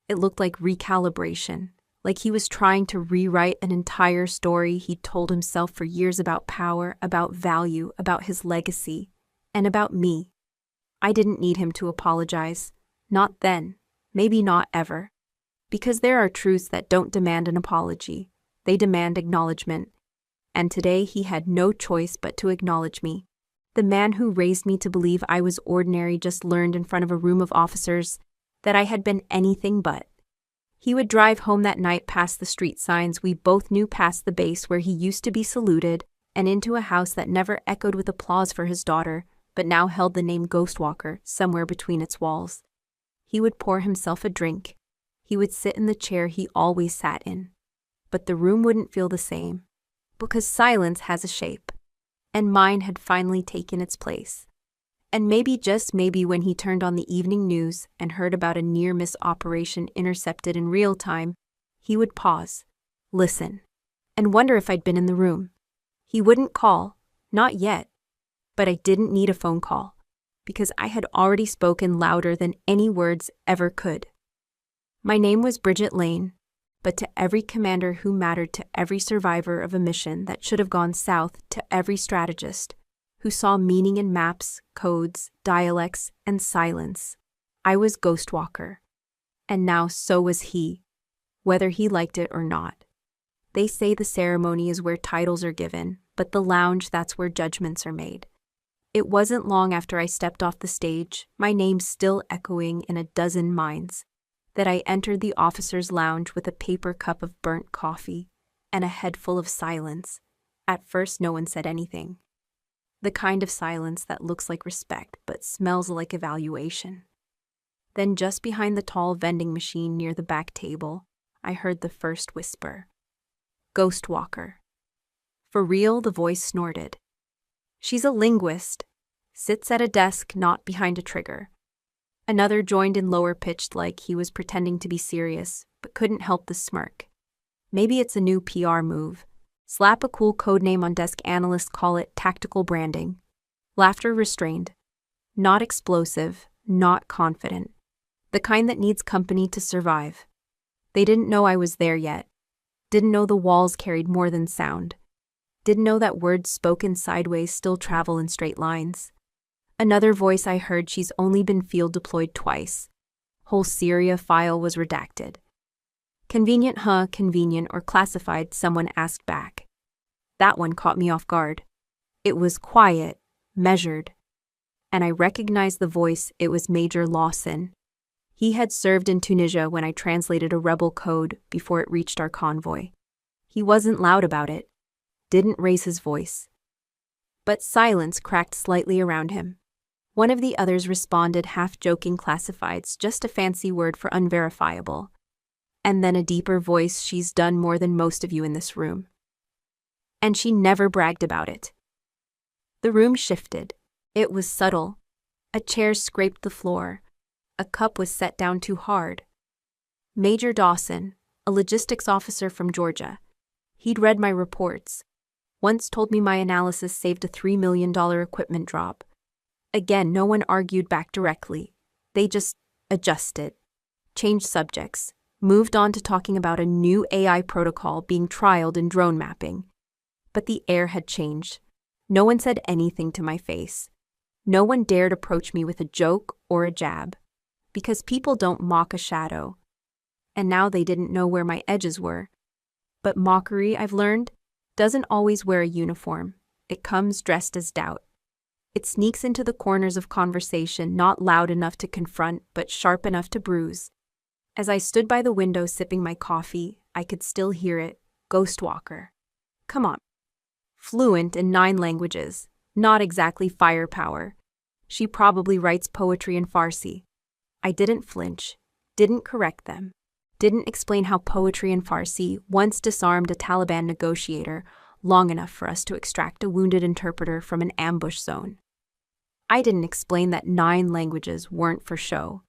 It looked like recalibration, like he was trying to rewrite an entire story he'd told himself for years about power, about value, about his legacy, and about me. I didn't need him to apologize. Not then. Maybe not ever. Because there are truths that don't demand an apology, they demand acknowledgement. And today he had no choice but to acknowledge me. The man who raised me to believe I was ordinary just learned in front of a room of officers that I had been anything but. He would drive home that night past the street signs we both knew, past the base where he used to be saluted, and into a house that never echoed with applause for his daughter, but now held the name Ghostwalker somewhere between its walls. He would pour himself a drink. He would sit in the chair he always sat in. But the room wouldn't feel the same, because silence has a shape, and mine had finally taken its place. And maybe, just maybe, when he turned on the evening news and heard about a near-miss operation intercepted in real time, he would pause, listen, and wonder if I'd been in the room. He wouldn't call, not yet, but I didn't need a phone call, because I had already spoken louder than any words ever could. My name was Bridget Lane, but to every commander who mattered, to every survivor of a mission that should have gone south, to every strategist who saw meaning in maps, codes, dialects, and silence, I was Ghostwalker. And now so was he, whether he liked it or not. They say the ceremony is where titles are given, but the lounge, that's where judgments are made. It wasn't long after I stepped off the stage, my name still echoing in a dozen minds, that I entered the officers' lounge with a paper cup of burnt coffee and a head full of silence. At first, no one said anything. The kind of silence that looks like respect but smells like evaluation. Then, just behind the tall vending machine near the back table, I heard the first whisper. Ghostwalker. For real, the voice snorted. She's a linguist. Sits at a desk, not behind a trigger. Another joined in, lower pitched, like he was pretending to be serious, but couldn't help the smirk. Maybe it's a new PR move. Slap a cool codename on desk, analysts call it tactical branding. Laughter restrained. Not explosive, not confident. The kind that needs company to survive. They didn't know I was there yet. Didn't know the walls carried more than sound. Didn't know that words spoken sideways still travel in straight lines. Another voice I heard, she's only been field deployed twice. Whole Syria file was redacted. Convenient, huh? Convenient or classified, someone asked back. That one caught me off guard. It was quiet, measured. And I recognized the voice. It was Major Lawson. He had served in Tunisia when I translated a rebel code before it reached our convoy. He wasn't loud about it. Didn't raise his voice. But silence cracked slightly around him. One of the others responded, half-joking, classifieds, just a fancy word for unverifiable. And then a deeper voice, she's done more than most of you in this room. And she never bragged about it. The room shifted. It was subtle. A chair scraped the floor. A cup was set down too hard. Major Dawson, a logistics officer from Georgia. He'd read my reports. Once told me my analysis saved a $3 million equipment drop. Again, no one argued back directly. They just adjusted, changed subjects, moved on to talking about a new AI protocol being trialed in drone mapping. But the air had changed. No one said anything to my face. No one dared approach me with a joke or a jab, because people don't mock a shadow. And now they didn't know where my edges were. But mockery, I've learned, doesn't always wear a uniform. It comes dressed as doubt. It sneaks into the corners of conversation, not loud enough to confront, but sharp enough to bruise. As I stood by the window sipping my coffee, I could still hear it. Ghostwalker. Come on. Fluent in 9 languages. Not exactly firepower. She probably writes poetry in Farsi. I didn't flinch. Didn't correct them. Didn't explain how poetry in Farsi once disarmed a Taliban negotiator long enough for us to extract a wounded interpreter from an ambush zone. I didn't explain that 9 languages weren't for show.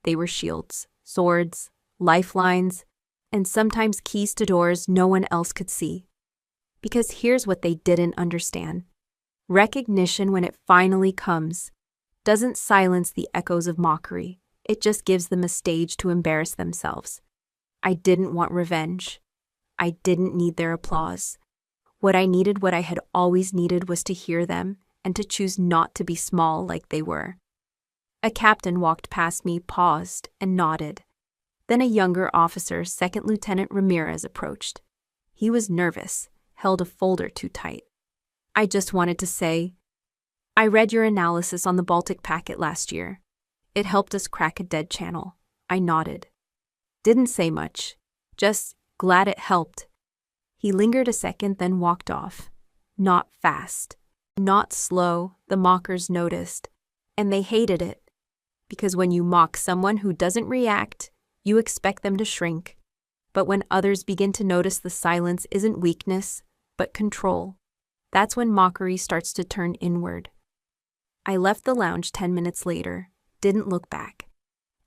They were shields, swords, lifelines, and sometimes keys to doors no one else could see. Because here's what they didn't understand. Recognition, when it finally comes, doesn't silence the echoes of mockery. It just gives them a stage to embarrass themselves. I didn't want revenge. I didn't need their applause. What I needed, what I had always needed, was to hear them and to choose not to be small like they were. A captain walked past me, paused, and nodded. Then a younger officer, Second Lieutenant Ramirez, approached. He was nervous, held a folder too tight. I just wanted to say, I read your analysis on the Baltic packet last year. It helped us crack a dead channel. I nodded. Didn't say much. Just glad it helped. He lingered a second, then walked off. Not fast. Not slow, the mockers noticed. And they hated it. Because when you mock someone who doesn't react, you expect them to shrink. But when others begin to notice the silence isn't weakness, but control, that's when mockery starts to turn inward. I left the lounge 10 minutes later, didn't look back.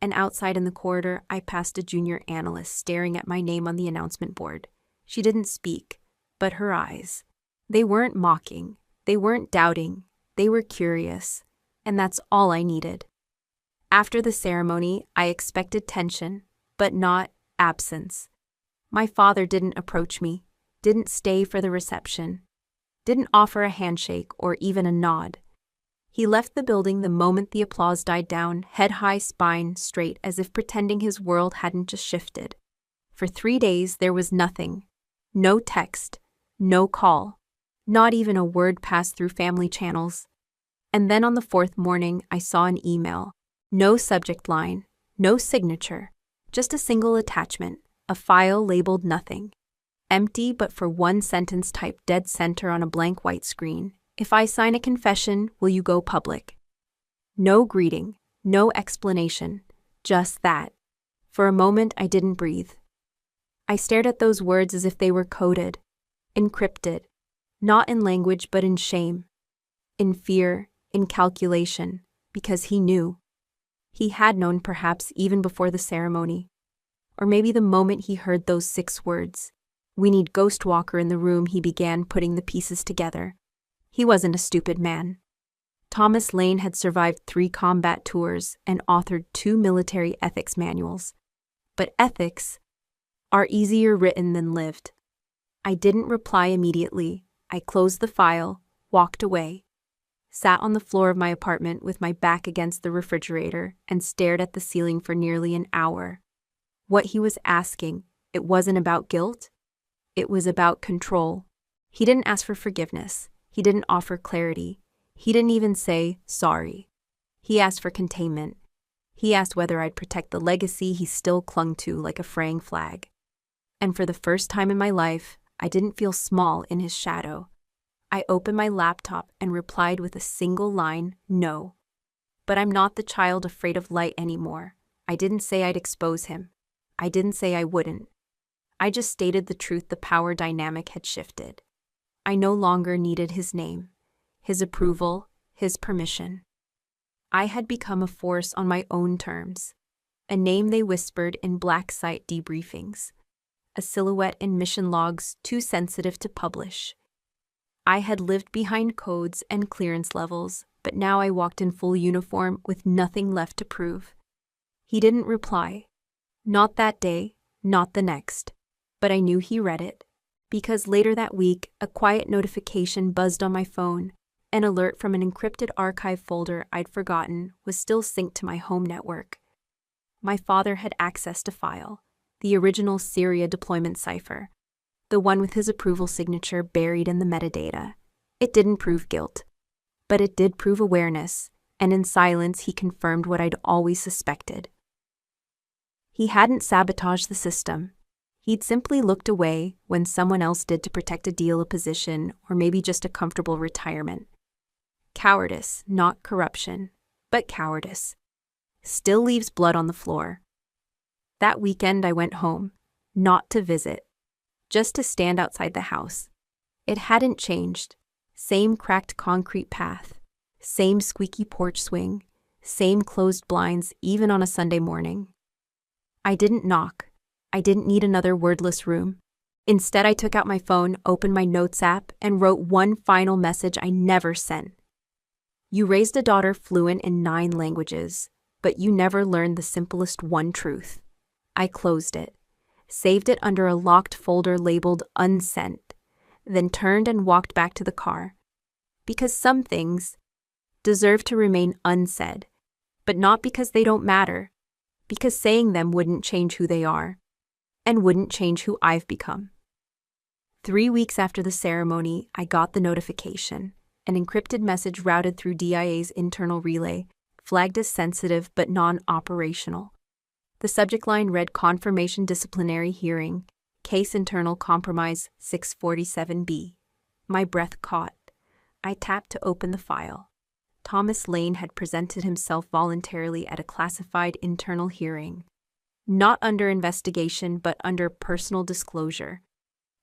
And outside in the corridor, I passed a junior analyst staring at my name on the announcement board. She didn't speak, but her eyes. They weren't mocking, they weren't doubting, they were curious, and that's all I needed. After the ceremony, I expected tension, but not absence. My father didn't approach me, didn't stay for the reception, didn't offer a handshake or even a nod. He left the building the moment the applause died down, head high, spine straight, as if pretending his world hadn't just shifted. For 3 days, there was nothing. No text, no call, not even a word passed through family channels. And then on the 4th morning, I saw an email. No subject line, no signature, just a single attachment, a file labeled nothing. Empty but for one sentence typed dead center on a blank white screen. If I sign a confession, will you go public? No greeting, no explanation, just that. For a moment, I didn't breathe. I stared at those words as if they were coded, encrypted, not in language but in shame, in fear, in calculation, because he knew. He had known perhaps even before the ceremony. Or maybe the moment he heard those 6 words. We need Ghostwalker in the room, he began putting the pieces together. He wasn't a stupid man. Thomas Lane had survived 3 combat tours and authored 2 military ethics manuals. But ethics are easier written than lived. I didn't reply immediately. I closed the file, walked away, sat on the floor of my apartment with my back against the refrigerator and stared at the ceiling for nearly an hour. What he was asking, it wasn't about guilt. It was about control. He didn't ask for forgiveness. He didn't offer clarity. He didn't even say, sorry. He asked for containment. He asked whether I'd protect the legacy he still clung to like a fraying flag. And for the first time in my life, I didn't feel small in his shadow. I opened my laptop and replied with a single line, no. But I'm not the child afraid of light anymore. I didn't say I'd expose him. I didn't say I wouldn't. I just stated the truth. The power dynamic had shifted. I no longer needed his name, his approval, his permission. I had become a force on my own terms, a name they whispered in black site debriefings, a silhouette in mission logs too sensitive to publish. I had lived behind codes and clearance levels, but now I walked in full uniform with nothing left to prove. He didn't reply. Not that day, not the next. But I knew he read it. Because later that week, a quiet notification buzzed on my phone. An alert from an encrypted archive folder I'd forgotten was still synced to my home network. My father had accessed a file, the original Syria deployment cipher, the one with his approval signature buried in the metadata. It didn't prove guilt, but it did prove awareness, and in silence he confirmed what I'd always suspected. He hadn't sabotaged the system. He'd simply looked away when someone else did to protect a deal, a position, or maybe just a comfortable retirement. Cowardice, not corruption, but cowardice, still leaves blood on the floor. That weekend I went home, not to visit, just to stand outside the house. It hadn't changed. Same cracked concrete path, same squeaky porch swing, same closed blinds even on a Sunday morning. I didn't knock. I didn't need another wordless room. Instead, I took out my phone, opened my notes app, and wrote one final message I never sent. You raised a daughter fluent in 9 languages, but you never learned the simplest one truth. I closed it, saved it under a locked folder labeled unsent, then turned and walked back to the car. Because some things deserve to remain unsaid, but not because they don't matter, because saying them wouldn't change who they are, and wouldn't change who I've become. 3 weeks after the ceremony, I got the notification. An encrypted message routed through DIA's internal relay, flagged as sensitive but non-operational. The subject line read Confirmation Disciplinary Hearing, Case Internal Compromise 647B. My breath caught. I tapped to open the file. Thomas Lane had presented himself voluntarily at a classified internal hearing. Not under investigation, but under personal disclosure.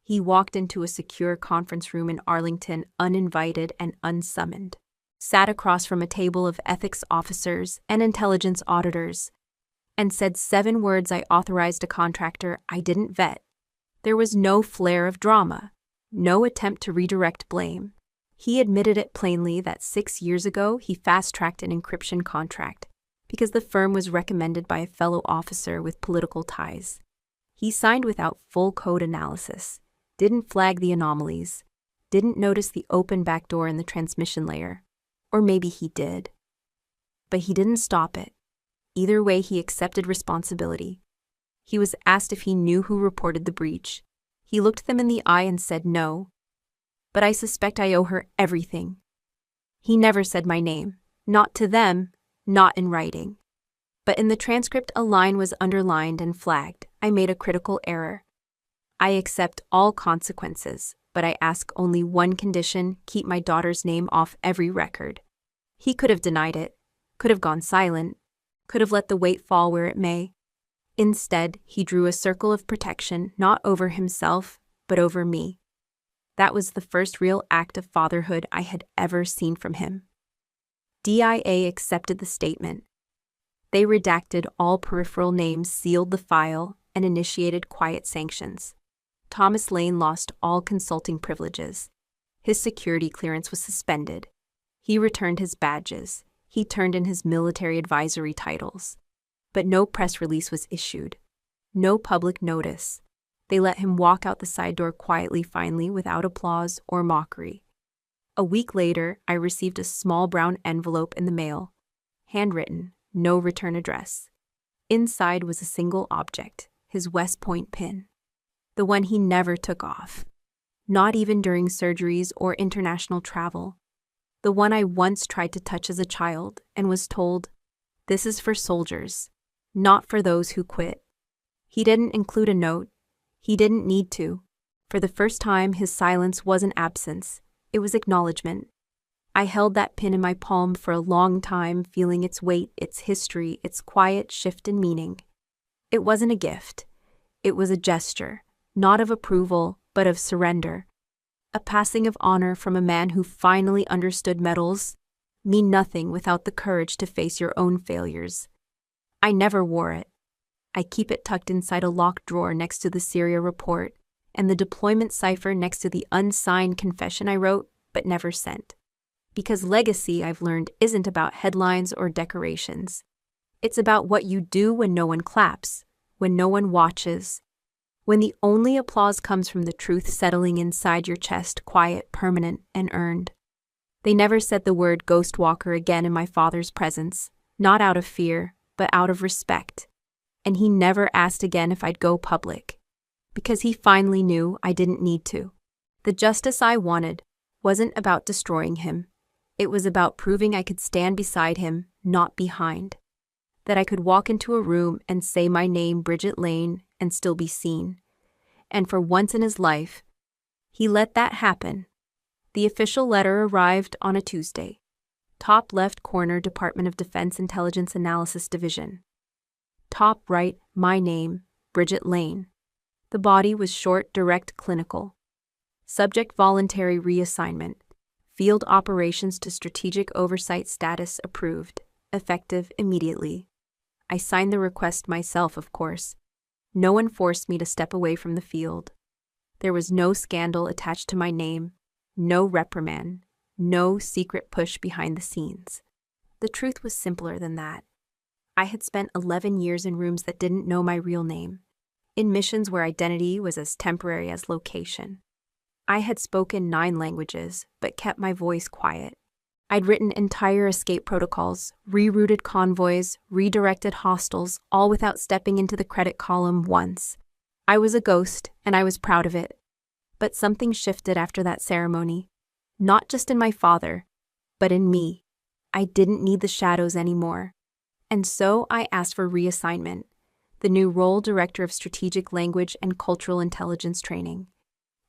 He walked into a secure conference room in Arlington, uninvited and unsummoned. Sat across from a table of ethics officers and intelligence auditors, and said 7 words I authorized a contractor I didn't vet. There was no flair of drama, no attempt to redirect blame. He admitted it plainly that 6 years ago he fast-tracked an encryption contract because the firm was recommended by a fellow officer with political ties. He signed without full code analysis, didn't flag the anomalies, didn't notice the open backdoor in the transmission layer. Or maybe he did. But he didn't stop it. Either way, he accepted responsibility. He was asked if he knew who reported the breach. He looked them in the eye and said no. But I suspect I owe her everything. He never said my name. Not to them, not in writing. But in the transcript, a line was underlined and flagged. I made a critical error. I accept all consequences, but I ask only one condition: keep my daughter's name off every record. He could have denied it, could have gone silent, could have let the weight fall where it may. Instead, he drew a circle of protection, not over himself, but over me. That was the first real act of fatherhood I had ever seen from him. DIA accepted the statement. They redacted all peripheral names, sealed the file, and initiated quiet sanctions. Thomas Lane lost all consulting privileges. His security clearance was suspended. He returned his badges. He turned in his military advisory titles. But no press release was issued. No public notice. They let him walk out the side door quietly, finally, without applause or mockery. A week later, I received a small brown envelope in the mail. Handwritten, no return address. Inside was a single object, his West Point pin. The one he never took off. Not even during surgeries or international travel. The one I once tried to touch as a child and was told, "This is for soldiers, not for those who quit." He didn't include a note. He didn't need to. For the first time, his silence wasn't absence. It was acknowledgement. I held that pin in my palm for a long time, feeling its weight, its history, its quiet shift in meaning. It wasn't a gift. It was a gesture, not of approval, but of surrender. A passing of honor from a man who finally understood medals mean nothing without the courage to face your own failures. I never wore it. I keep it tucked inside a locked drawer next to the Syria report and the deployment cipher next to the unsigned confession I wrote but never sent. Because legacy, I've learned, isn't about headlines or decorations. It's about what you do when no one claps, when no one watches, when the only applause comes from the truth settling inside your chest, quiet, permanent, and earned. They never said the word ghost walker again in my father's presence, not out of fear, but out of respect. And he never asked again if I'd go public, because he finally knew I didn't need to. The justice I wanted wasn't about destroying him. It was about proving I could stand beside him, not behind. That I could walk into a room and say my name, Bridget Lane, and still be seen. And for once in his life, he let that happen. The official letter arrived on a Tuesday. Top left corner, Department of Defense Intelligence Analysis Division. Top right, my name, Bridget Lane. The body was short, direct, clinical. Subject voluntary reassignment. Field operations to strategic oversight status approved. Effective immediately. I signed the request myself, of course. No one forced me to step away from the field. There was no scandal attached to my name, no reprimand, no secret push behind the scenes. The truth was simpler than that. I had spent 11 years in rooms that didn't know my real name, in missions where identity was as temporary as location. I had spoken 9 languages, but kept my voice quiet. I'd written entire escape protocols, rerouted convoys, redirected hostels, all without stepping into the credit column once. I was a ghost, and I was proud of it. But something shifted after that ceremony. Not just in my father, but in me. I didn't need the shadows anymore. And so I asked for reassignment, the new role Director of Strategic Language and Cultural Intelligence Training.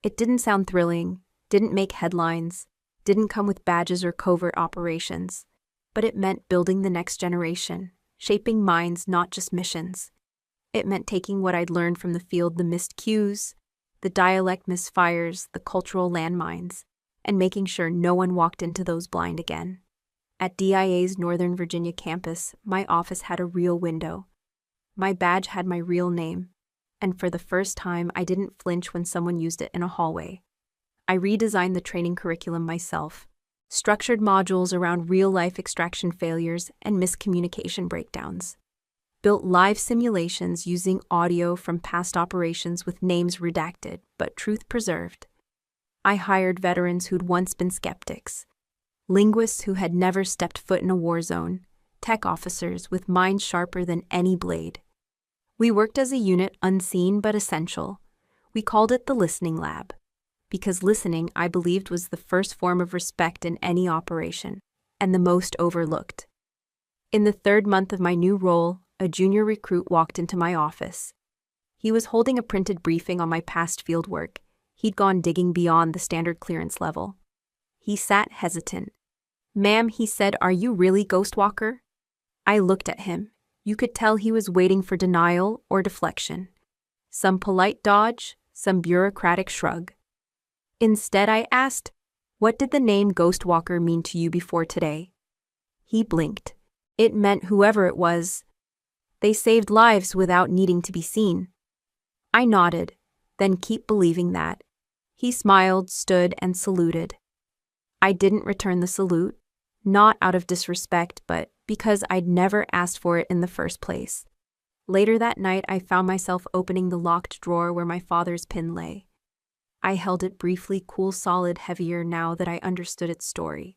It didn't sound thrilling, didn't make headlines, didn't come with badges or covert operations, but it meant building the next generation, shaping minds, not just missions. It meant taking what I'd learned from the field, the missed cues, the dialect misfires, the cultural landmines, and making sure no one walked into those blind again. At DIA's Northern Virginia campus, my office had a real window. My badge had my real name, and for the first time, I didn't flinch when someone used it in a hallway. I redesigned the training curriculum myself, structured modules around real-life extraction failures and miscommunication breakdowns, built live simulations using audio from past operations with names redacted but truth preserved. I hired veterans who'd once been skeptics, linguists who had never stepped foot in a war zone, tech officers with minds sharper than any blade. We worked as a unit, unseen but essential. We called it the Listening Lab, because listening, I believed, was the first form of respect in any operation, and the most overlooked. In the third month of my new role, a junior recruit walked into my office. He was holding a printed briefing on my past field work. He'd gone digging beyond the standard clearance level. He sat hesitant. "Ma'am," he said, "are you really Ghostwalker?" I looked at him. You could tell he was waiting for denial or deflection. Some polite dodge, some bureaucratic shrug. Instead, I asked, "What did the name Ghostwalker mean to you before today?" He blinked. "It meant whoever it was. They saved lives without needing to be seen." I nodded. "Then keep believing that." He smiled, stood, and saluted. I didn't return the salute, not out of disrespect, but because I'd never asked for it in the first place. Later that night, I found myself opening the locked drawer where my father's pin lay. I held it briefly, cool, solid, heavier now that I understood its story.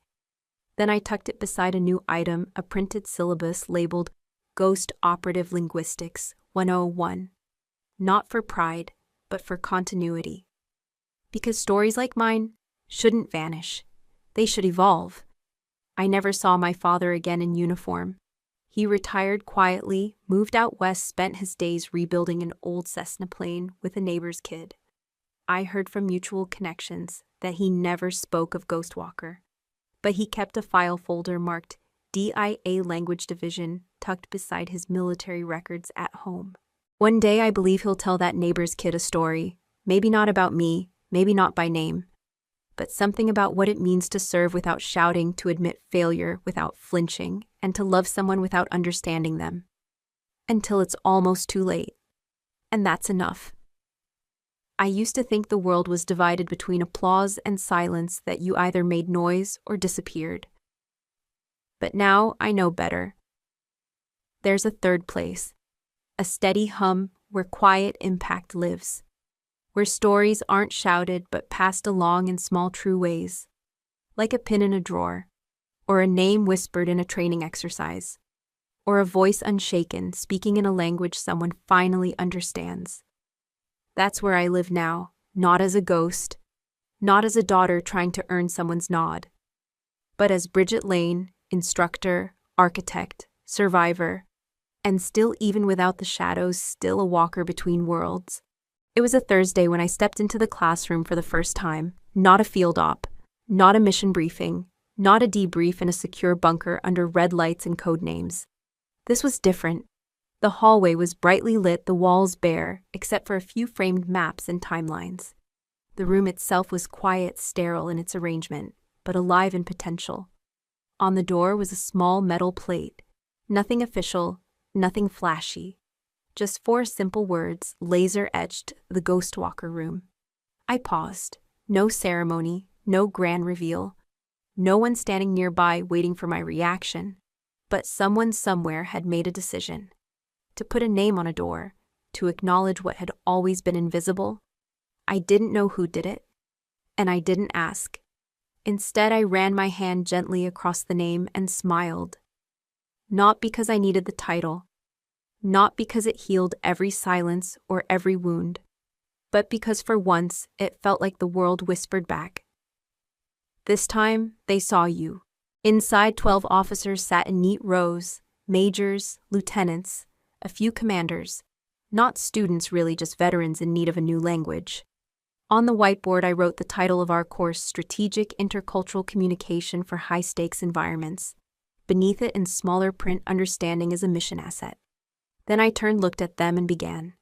Then I tucked it beside a new item, a printed syllabus labeled Ghost Operative Linguistics 101. Not for pride, but for continuity. Because stories like mine shouldn't vanish. They should evolve. I never saw my father again in uniform. He retired quietly, moved out west, spent his days rebuilding an old Cessna plane with a neighbor's kid. I heard from mutual connections that he never spoke of Ghostwalker, but he kept a file folder marked DIA Language Division tucked beside his military records at home. One day I believe he'll tell that neighbor's kid a story, maybe not about me, maybe not by name, but something about what it means to serve without shouting, to admit failure without flinching, and to love someone without understanding them. Until it's almost too late. And that's enough. I used to think the world was divided between applause and silence, that you either made noise or disappeared. But now I know better. There's a third place, a steady hum where quiet impact lives, where stories aren't shouted but passed along in small true ways, like a pin in a drawer, or a name whispered in a training exercise, or a voice unshaken speaking in a language someone finally understands. That's where I live now, not as a ghost, not as a daughter trying to earn someone's nod, but as Bridget Lane, instructor, architect, survivor, and still, even without the shadows, still a walker between worlds. It was a Thursday when I stepped into the classroom for the first time, not a field op, not a mission briefing, not a debrief in a secure bunker under red lights and code names. This was different. The hallway was brightly lit, the walls bare, except for a few framed maps and timelines. The room itself was quiet, sterile in its arrangement, but alive in potential. On the door was a small metal plate. Nothing official, nothing flashy. Just 4 simple words, laser-etched, the Ghostwalker Room. I paused. No ceremony, no grand reveal. No one standing nearby waiting for my reaction. But someone somewhere had made a decision. To put a name on a door, to acknowledge what had always been invisible. I didn't know who did it, and I didn't ask. Instead, I ran my hand gently across the name and smiled. Not because I needed the title, not because it healed every silence or every wound, but because for once it felt like the world whispered back. This time, they saw you. Inside, 12 officers sat in neat rows, majors, lieutenants, a few commanders. Not students really, just veterans in need of a new language. On the whiteboard, I wrote the title of our course, Strategic Intercultural Communication for High-Stakes Environments. Beneath it, in smaller print, Understanding is a Mission Asset. Then I turned, looked at them, and began.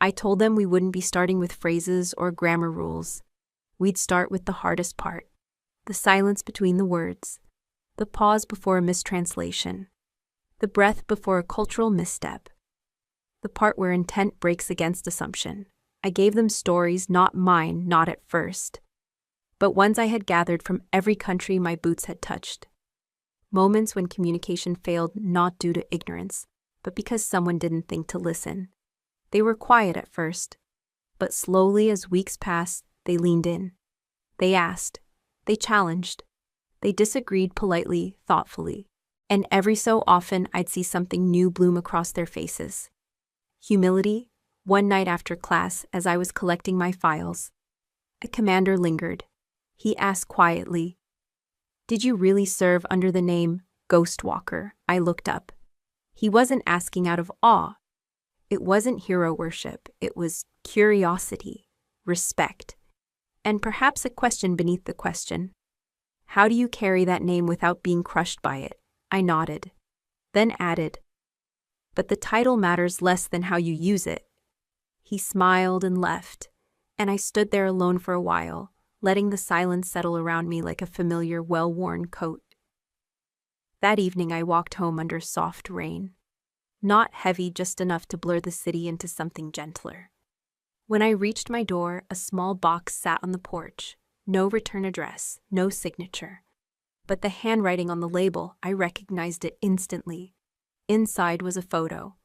I told them we wouldn't be starting with phrases or grammar rules. We'd start with the hardest part. The silence between the words. The pause before a mistranslation. The breath before a cultural misstep. The part where intent breaks against assumption. I gave them stories, not mine, not at first, but ones I had gathered from every country my boots had touched. Moments when communication failed not due to ignorance, but because someone didn't think to listen. They were quiet at first, but slowly as weeks passed, they leaned in. They asked. They challenged. They disagreed politely, thoughtfully. And every so often I'd see something new bloom across their faces. Humility. One night after class, as I was collecting my files, a commander lingered. He asked quietly, "Did you really serve under the name Ghost Walker?" I looked up. He wasn't asking out of awe. It wasn't hero worship. It was curiosity, respect, and perhaps a question beneath the question. How do you carry that name without being crushed by it? I nodded, then added, but the title matters less than how you use it. He smiled and left, and I stood there alone for a while, letting the silence settle around me like a familiar, well-worn coat. That evening I walked home under soft rain. Not heavy, just enough to blur the city into something gentler. When I reached my door, a small box sat on the porch. No return address, no signature. But the handwriting on the label, I recognized it instantly. Inside was a photo,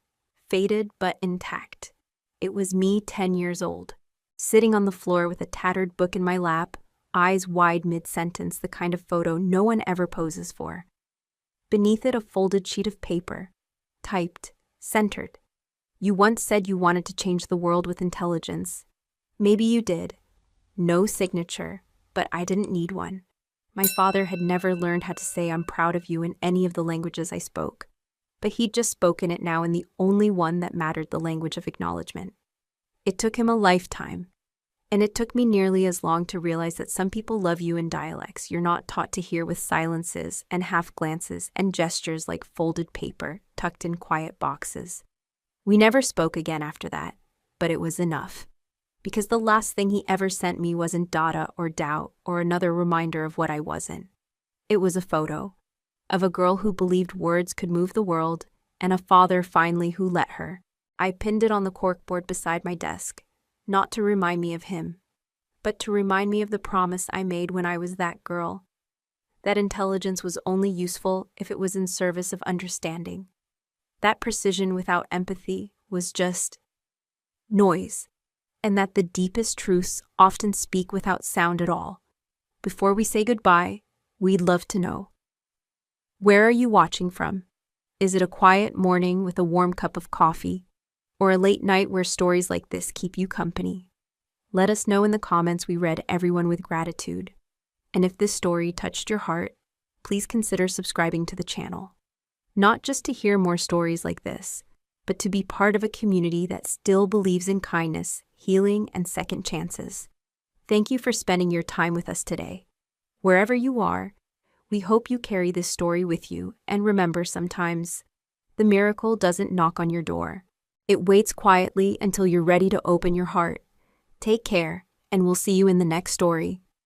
faded but intact. It was me, 10 years old, sitting on the floor with a tattered book in my lap, eyes wide mid-sentence, the kind of photo no one ever poses for. Beneath it, a folded sheet of paper, typed, centered. You once said you wanted to change the world with intelligence. Maybe you did. No signature, but I didn't need one. My father had never learned how to say "I'm proud of you" in any of the languages I spoke. But he'd just spoken it now in the only one that mattered, the language of acknowledgement. It took him a lifetime, and it took me nearly as long to realize that some people love you in dialects you're not taught to hear, with silences and half glances and gestures like folded paper tucked in quiet boxes. We never spoke again after that, but it was enough. Because the last thing he ever sent me wasn't data or doubt or another reminder of what I wasn't. It was a photo of a girl who believed words could move the world, and a father finally who let her. I pinned it on the corkboard beside my desk, not to remind me of him, but to remind me of the promise I made when I was that girl, that intelligence was only useful if it was in service of understanding. That precision without empathy was just noise, and that the deepest truths often speak without sound at all. Before we say goodbye, we'd love to know. Where are you watching from? Is it a quiet morning with a warm cup of coffee, or a late night where stories like this keep you company? Let us know in the comments. We read everyone with gratitude. And if this story touched your heart, please consider subscribing to the channel. Not just to hear more stories like this, but to be part of a community that still believes in kindness, healing, and second chances. Thank you for spending your time with us today. Wherever you are, we hope you carry this story with you, and remember, sometimes the miracle doesn't knock on your door. It waits quietly until you're ready to open your heart. Take care, and we'll see you in the next story.